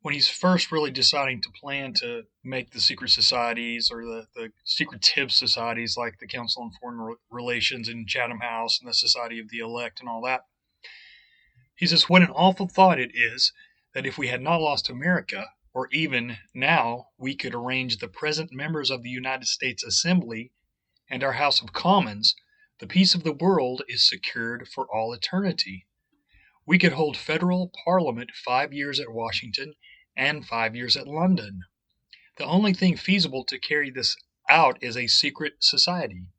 D: when he's first really deciding to plan to make the secret societies or the secretive societies like the Council on Foreign Relations and Chatham House and the Society of the Elect and all that. He says, what an awful thought it is that if we had not lost America, or even now we could arrange the present members of the United States Assembly and our House of Commons, the peace of the world is secured for all eternity. We could hold federal parliament 5 years at Washington and 5 years at London. The only thing feasible to carry this out is a secret society,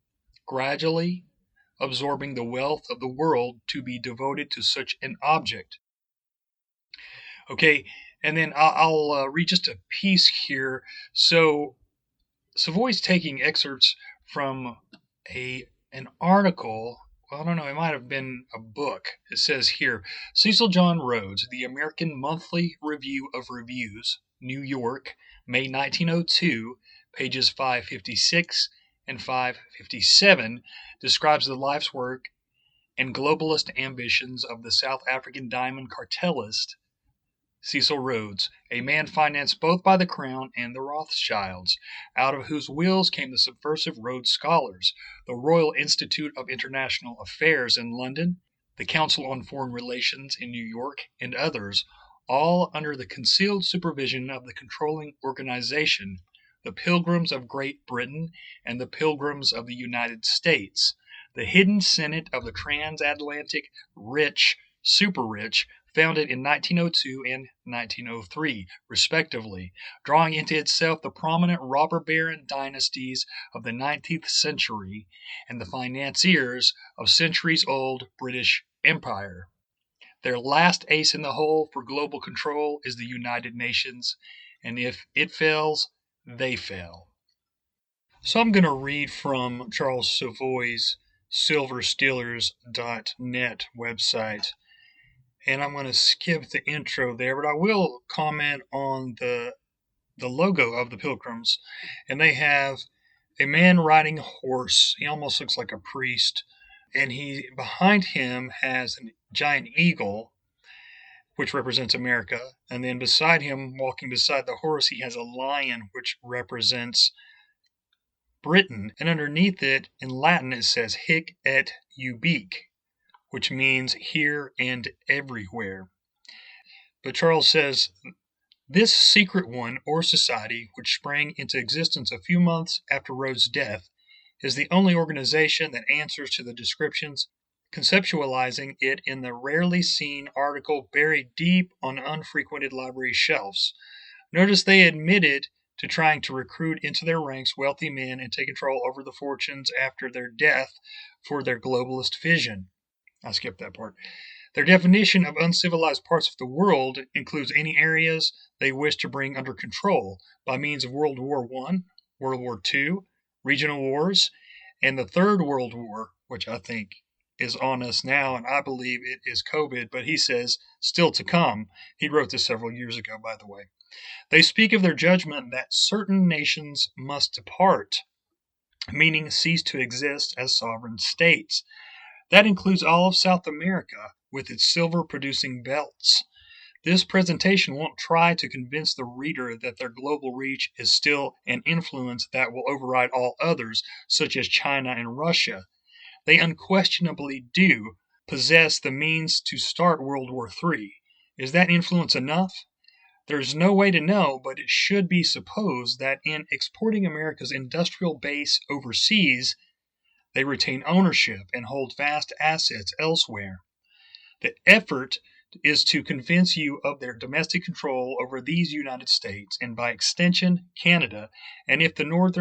D: gradually absorbing the wealth of the world to be devoted to such an object. Okay, and then I'll read just a piece here. So Savoy's taking excerpts from an article. Well, I don't know, it might have been a book. It says here, Cecil John Rhodes, The American Monthly Review of Reviews, New York, May 1902, pages 556 and 557, describes the life's work and globalist ambitions of the South African diamond cartelist Cecil Rhodes, a man financed both by the Crown and the Rothschilds, out of whose wills came the subversive Rhodes Scholars, the Royal Institute of International Affairs in London, the Council on Foreign Relations in New York, and others, all under the concealed supervision of the controlling organization, the Pilgrims of Great Britain and the Pilgrims of the United States, the hidden Senate of the Transatlantic Rich, Super Rich, founded in 1902 and 1903, respectively, drawing into itself the prominent robber baron dynasties of the 19th century and the financiers of centuries-old British Empire. Their last ace in the hole for global control is the United Nations, and if it fails, they fail. So I'm going to read from Charles Savoy's silverstealers.net website. And I'm going to skip the intro there, but I will comment on the logo of the Pilgrims. And they have a man riding a horse. He almost looks like a priest. And behind him has a giant eagle, which represents America. And then beside him, walking beside the horse, he has a lion, which represents Britain. And underneath it, in Latin, it says hic et ubique, which means here and everywhere. But Charles says, this secret one, or society, which sprang into existence a few months after Rhodes' death, is the only organization that answers to the descriptions, conceptualizing it in the rarely seen article buried deep on unfrequented library shelves. Notice they admitted to trying to recruit into their ranks wealthy men and take control over the fortunes after their death for their globalist vision. I skipped that part. Their definition of uncivilized parts of the world includes any areas they wish to bring under control by means of World War I, World War II, regional wars, and the Third World War, which I think is on us now, and I believe it is COVID, but he says still to come. He wrote this several years ago, by the way. They speak of their judgment that certain nations must depart. meaning cease to exist as sovereign states. That includes all of South America with its silver-producing belts. This presentation won't try to convince the reader that their global reach is still an influence that will override all others, such as China and Russia. They unquestionably do possess the means to start World War III. Is that influence enough? There's no way to know, but it should be supposed that in exporting America's industrial base overseas, they retain ownership and hold vast assets elsewhere. The effort is to convince you of their domestic control over these United States and by extension Canada, and if the North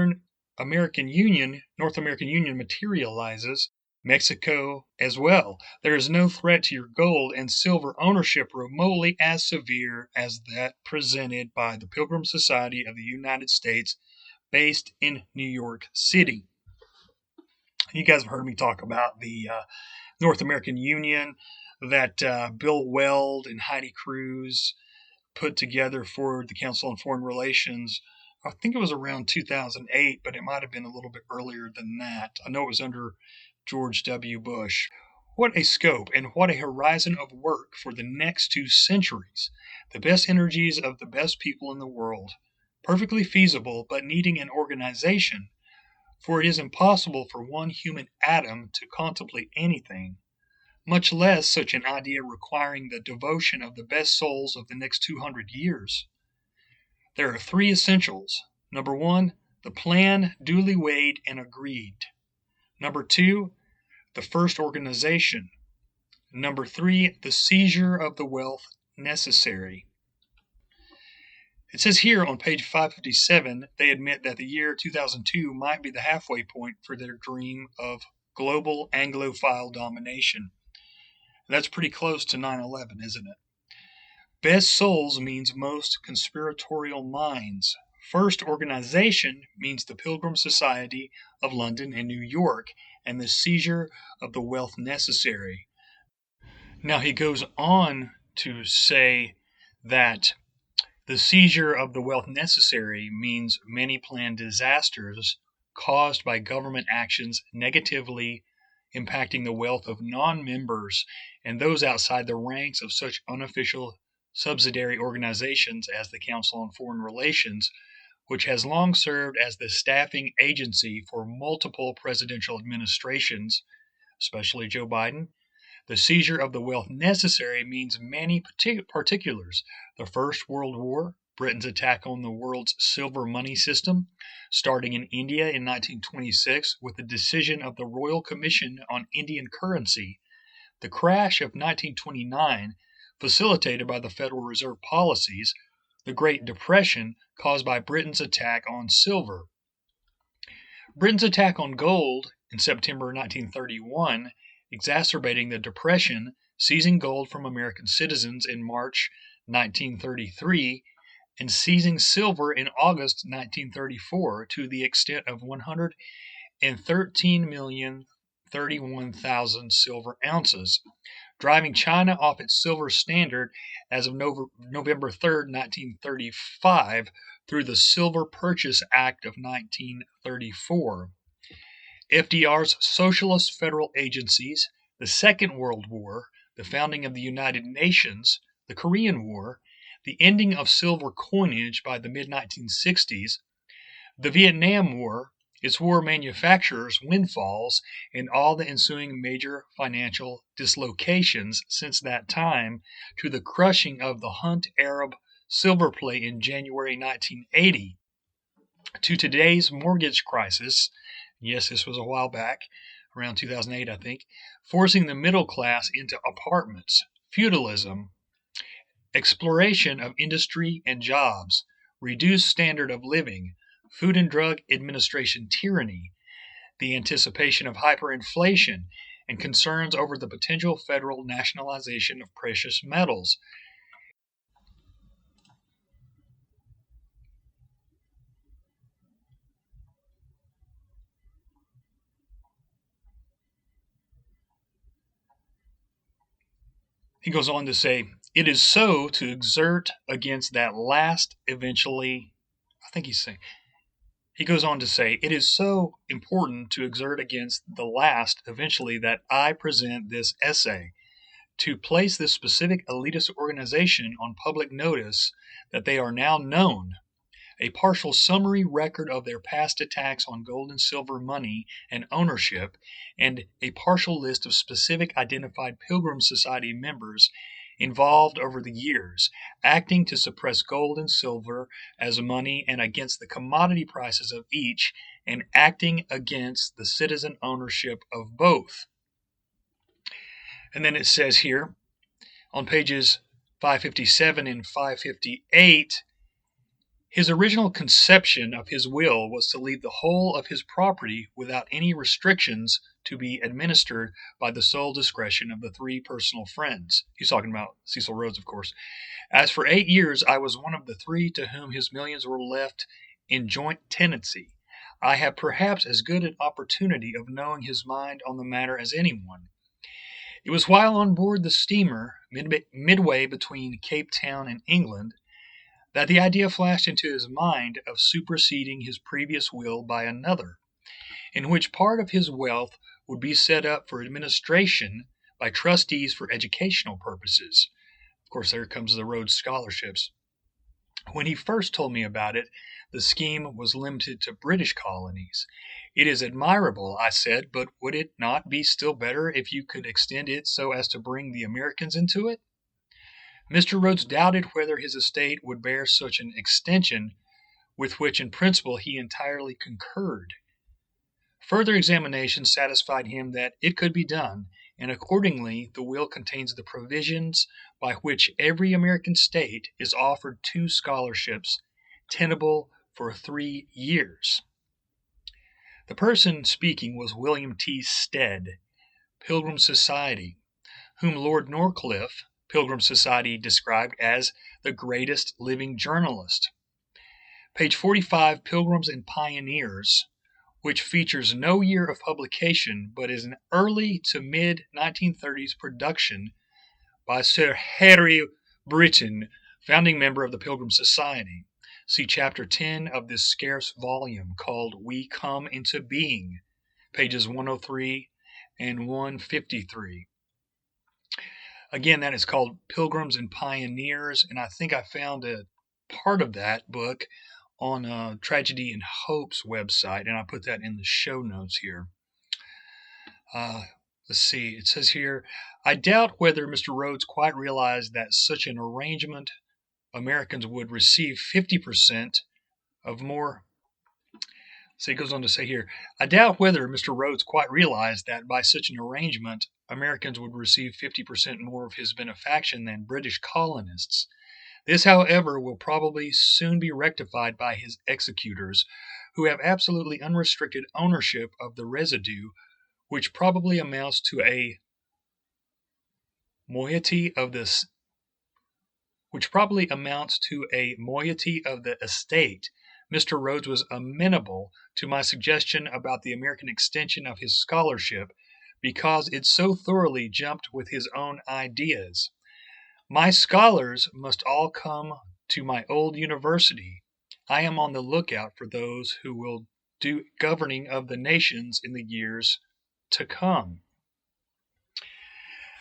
D: American Union materializes, Mexico as well. There is no threat to your gold and silver ownership remotely as severe as that presented by the Pilgrims Society of the United States based in New York City. You guys have heard me talk about the North American Union that Bill Weld and Heidi Cruz put together for the Council on Foreign Relations. I think it was around 2008, but it might have been a little bit earlier than that. I know it was under George W. Bush. What a scope and what a horizon of work for the next 2 centuries. The best energies of the best people in the world. Perfectly feasible, but needing an organization, for it is impossible for one human atom to contemplate anything, much less such an idea requiring the devotion of the best souls of the next 200 years. There are 3 essentials. Number 1, the plan duly weighed and agreed. Number 2, the first organization. Number 3, the seizure of the wealth necessary. It says here on page 557, they admit that the year 2002 might be the halfway point for their dream of global Anglophile domination. That's pretty close to 9/11, isn't it? Best souls means most conspiratorial minds. First organization means the Pilgrims Society of London and New York, and the seizure of the wealth necessary. Now he goes on to say that the seizure of the wealth necessary means many planned disasters caused by government actions negatively impacting the wealth of non-members and those outside the ranks of such unofficial subsidiary organizations as the Council on Foreign Relations, which has long served as the staffing agency for multiple presidential administrations, especially Joe Biden. The seizure of the wealth necessary means many particulars. The First World War, Britain's attack on the world's silver money system, starting in India in 1926 with the decision of the Royal Commission on Indian Currency, the crash of 1929, facilitated by the Federal Reserve policies, the Great Depression caused by Britain's attack on silver. Britain's attack on gold in September 1931, exacerbating the Depression, seizing gold from American citizens in March 1933, and seizing silver in August 1934 to the extent of 113,031,000 silver ounces, driving China off its silver standard as of November 3, 1935, through the Silver Purchase Act of 1934. FDR's socialist federal agencies, the Second World War, the founding of the United Nations, the Korean War, the ending of silver coinage by the mid-1960s, the Vietnam War, its war manufacturers' windfalls, and all the ensuing major financial dislocations since that time, to the crushing of the Hunt Arab silver play in January 1980, to today's mortgage crisis. Yes, this was a while back, around 2008, I think, forcing the middle class into apartments, feudalism, exploration of industry and jobs, reduced standard of living, Food and Drug Administration tyranny, the anticipation of hyperinflation, and concerns over the potential federal nationalization of precious metals. He goes on to say, it is so to exert against that last eventually, I think he's saying, He goes on to say, "It is so important to exert against the last eventually that I present this essay, to place this specific elitist organization on public notice that they are now known, a partial summary record of their past attacks on gold and silver money and ownership, and a partial list of specific identified Pilgrims Society members involved over the years, acting to suppress gold and silver as money and against the commodity prices of each, and acting against the citizen ownership of both." And then it says here on pages 557 and 558, his original conception of his will was to leave the whole of his property without any restrictions, to be administered by the sole discretion of the three personal friends. He's talking about Cecil Rhodes, of course. "As for 8 years, I was one of the three to whom his millions were left in joint tenancy. I have perhaps as good an opportunity of knowing his mind on the matter as anyone. It was while on board the steamer, midway between Cape Town and England, that the idea flashed into his mind of superseding his previous will by another, in which part of his wealth would be set up for administration by trustees for educational purposes." Of course, there comes the Rhodes Scholarships. "When he first told me about it, the scheme was limited to British colonies. 'It is admirable,' I said, 'but would it not be still better if you could extend it so as to bring the Americans into it?' Mr. Rhodes doubted whether his estate would bear such an extension, with which in principle he entirely concurred. Further examination satisfied him that it could be done, and accordingly the will contains the provisions by which every American state is offered 2 scholarships, tenable for 3 years. The person speaking was William T. Stead, Pilgrims Society, whom Lord Norcliffe, Pilgrims Society, described as the greatest living journalist. Page 45, Pilgrims and Pioneers, which features no year of publication but is an early to mid-1930s production by Sir Harry Britton, founding member of the Pilgrim Society. See Chapter 10 of this scarce volume called We Come into Being, pages 103 and 153. Again, that is called Pilgrims and Pioneers, and I think I found a part of that book on Tragedy and Hope's website, and I put that in the show notes here. Let's see, it says here, "I doubt whether Mr. Rhodes quite realized that such an arrangement Americans would receive 50% of more." So he goes on to say here, "I doubt whether Mr. Rhodes quite realized that by such an arrangement Americans would receive 50% more of his benefaction than British colonists. This, however, will probably soon be rectified by his executors, who have absolutely unrestricted ownership of the residue, which probably amounts to a moiety of the estate. Mr. Rhodes was amenable to my suggestion about the American extension of his scholarship, because it so thoroughly jumped with his own ideas. My scholars must all come to my old university. I am on the lookout for those who will do governing of the nations in the years to come."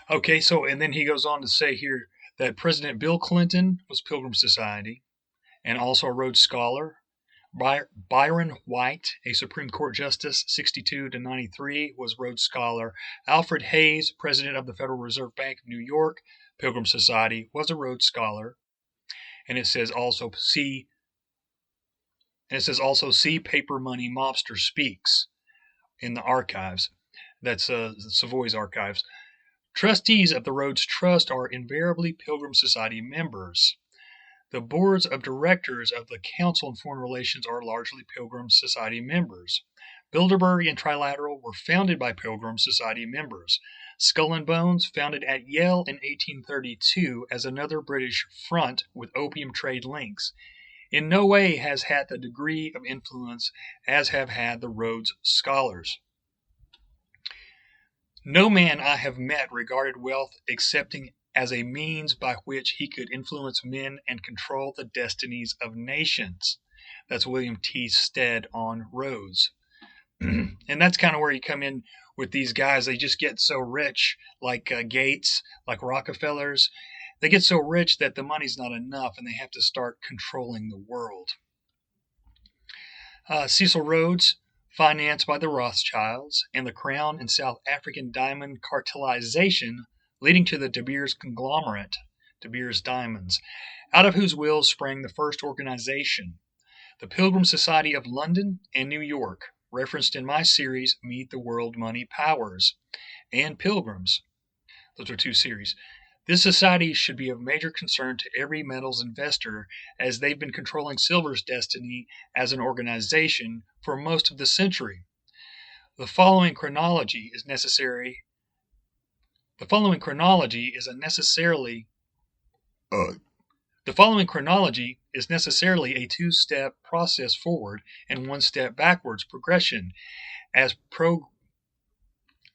D: Okay, so, and then he goes on to say here that President Bill Clinton was Pilgrim Society and also a Rhodes Scholar. Byron White, a Supreme Court Justice, 62 to 93, was Rhodes Scholar. Alfred Hayes, President of the Federal Reserve Bank of New York, Pilgrim Society, was a Rhodes Scholar. And it says also see Paper Money Mobster Speaks in the archives. That's Savoy's archives. Trustees of the Rhodes Trust are invariably Pilgrim Society members. The boards of directors of the Council on Foreign Relations are largely Pilgrim Society members. Bilderberg and Trilateral were founded by Pilgrim Society members. Skull and Bones, founded at Yale in 1832 as another British front with opium trade links, in no way has had the degree of influence as have had the Rhodes Scholars. No man I have met regarded wealth excepting as a means by which he could influence men and control the destinies of nations. That's William T. Stead on Rhodes. And that's kind of where you come in with these guys. They just get so rich, like Gates, like Rockefellers. They get so rich that the money's not enough and they have to start controlling the world. Cecil Rhodes, financed by the Rothschilds and the Crown and South African diamond cartelization, leading to the De Beers conglomerate, De Beers Diamonds, out of whose wills sprang the first organization, the Pilgrims Society of London and New York, referenced in my series Meet the World Money Powers, and Pilgrims. Those are two series. This society should be of major concern to every metals investor, as they've been controlling silver's destiny as an organization for most of the century. The following chronology is necessarily a two-step process forward and one-step backwards progression as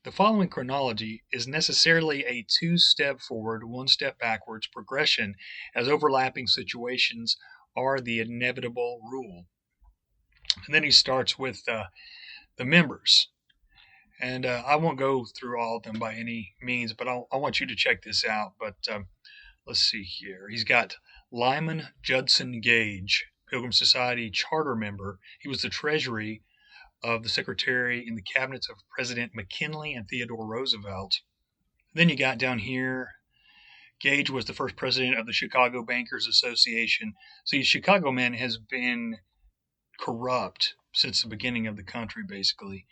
D: The following chronology is necessarily a two-step forward, one-step backwards progression, as overlapping situations are the inevitable rule. And then he starts with the members. And I won't go through all of them by any means, but I want you to check this out. But let's see here. He's got Lyman Judson Gage, Pilgrim Society charter member. He was the treasury of the secretary in the cabinets of President McKinley and Theodore Roosevelt. Then you got down here, Gage was the first president of the Chicago Bankers Association. See, Chicago man has been corrupt since the beginning of the country, basically,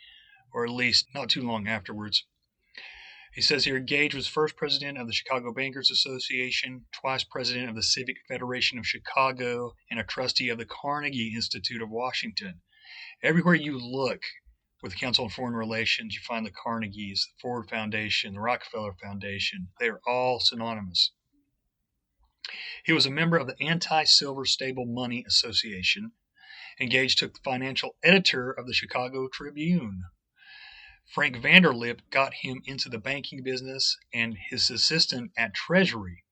D: or at least not too long afterwards. He says here, Gage was first president of the Chicago Bankers Association, twice president of the Civic Federation of Chicago, and a trustee of the Carnegie Institute of Washington. Everywhere you look with the Council on Foreign Relations, you find the Carnegies, the Ford Foundation, the Rockefeller Foundation. They are all synonymous. He was a member of the Anti-Silver Stable Money Association. Gage took the financial editor of the Chicago Tribune. Frank Vanderlip got him into the banking business and his assistant at Treasury.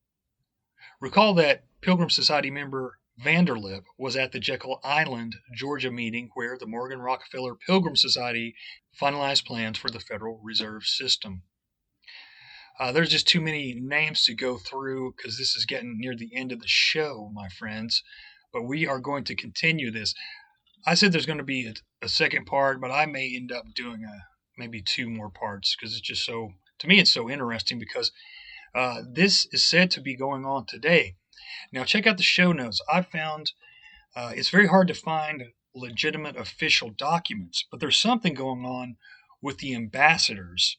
D: Recall that Pilgrim Society member Vanderlip was at the Jekyll Island, Georgia meeting where the Morgan Rockefeller Pilgrim Society finalized plans for the Federal Reserve System. There's just too many names to go through because this is getting near the end of the show, my friends. But we are going to continue this. I said there's going to be a second part, but I may end up doing maybe two more parts because it's just so, to me, it's so interesting because this is said to be going on today. Now, check out the show notes. I found it's very hard to find legitimate official documents, but there's something going on with the ambassadors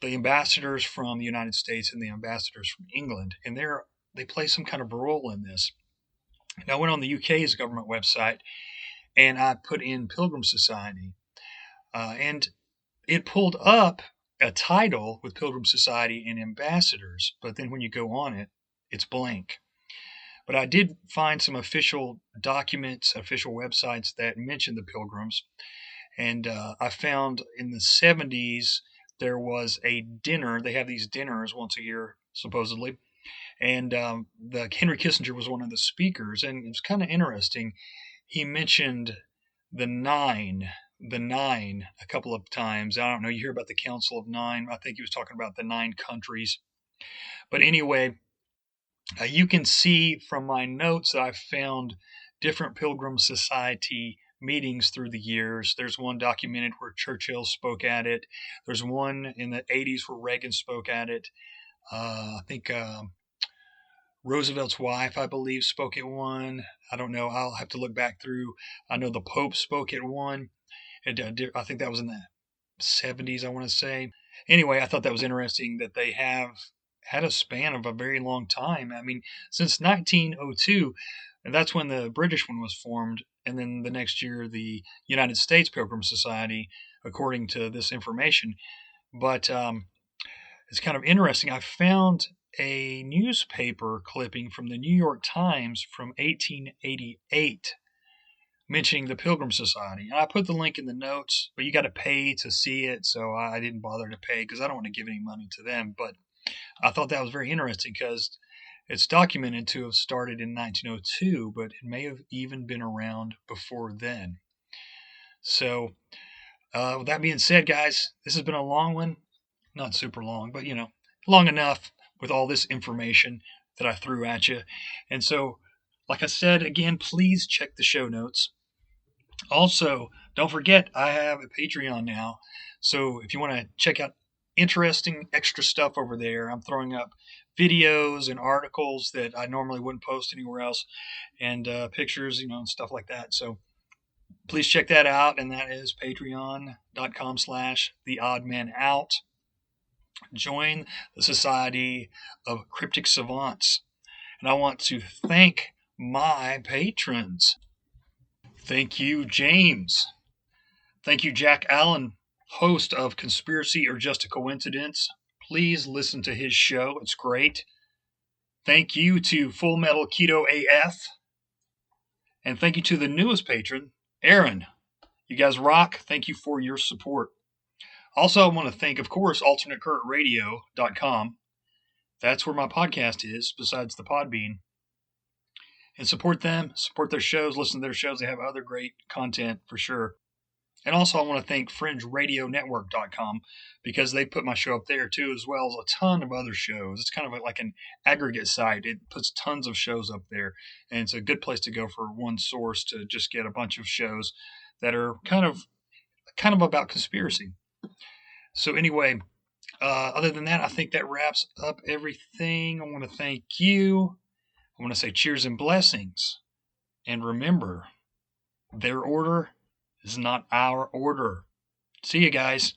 D: from the United States and the ambassadors from England, and they play some kind of role in this. Now, I went on the UK's government website, and I put in Pilgrim Society, and it pulled up a title with Pilgrim Society and ambassadors, but then when you go on it, it's blank. But I did find some official documents, official websites that mention the Pilgrims. And I found in the 70s, there was a dinner. They have these dinners once a year, supposedly. And the Henry Kissinger was one of the speakers. And it was kind of interesting. He mentioned the nine a couple of times. I don't know. You hear about the Council of Nine. I think he was talking about the 9 countries. But anyway, you can see from my notes that I've found different Pilgrim Society meetings through the years. There's one documented where Churchill spoke at it. There's one in the 80s where Reagan spoke at it. I think Roosevelt's wife, I believe, spoke at one. I don't know. I'll have to look back through. I know the Pope spoke at one. I think that was in the 70s, I want to say. Anyway, I thought that was interesting that they have had a span of a very long time. I mean, since 1902, and that's when the British one was formed, and then the next year the United States Pilgrim Society, according to this information. But it's kind of interesting. I found a newspaper clipping from the New York Times from 1888 mentioning the Pilgrim Society. And I put the link in the notes, but you got to pay to see it, so I didn't bother to pay because I don't want to give any money to them. But I thought that was very interesting because It's documented to have started in 1902, but it may have even been around before then. So, with that being said, guys, this has been a long one. Not super long, but, long enough with all this information that I threw at you. And so, like I said, again, please check the show notes. Also, don't forget, I have a Patreon now. So if you want to check out interesting extra stuff over there, I'm throwing up videos and articles that I normally wouldn't post anywhere else, and pictures, and stuff like that. So please check that out, and that is patreon.com/theoddmanout. Join the Society of Cryptic Savants. And I want to thank my patrons. Thank you, James. Thank you, Jack Allen, host of Conspiracy or Just a Coincidence. Please listen to his show. It's great. Thank you to Full Metal Keto AF. And thank you to the newest patron, Aaron. You guys rock. Thank you for your support. Also, I want to thank, of course, alternatecurrentradio.com. That's where my podcast is, besides the Podbean. And support them, support their shows, listen to their shows. They have other great content for sure. And also, I want to thank FringeRadioNetwork.com because they put my show up there too, as well as a ton of other shows. It's kind of like an aggregate site. It puts tons of shows up there, and it's a good place to go for one source to just get a bunch of shows that are kind of about conspiracy. So anyway, other than that, I think that wraps up everything. I want to thank you. I want to say cheers and blessings. And remember, their order is not our order. See you guys.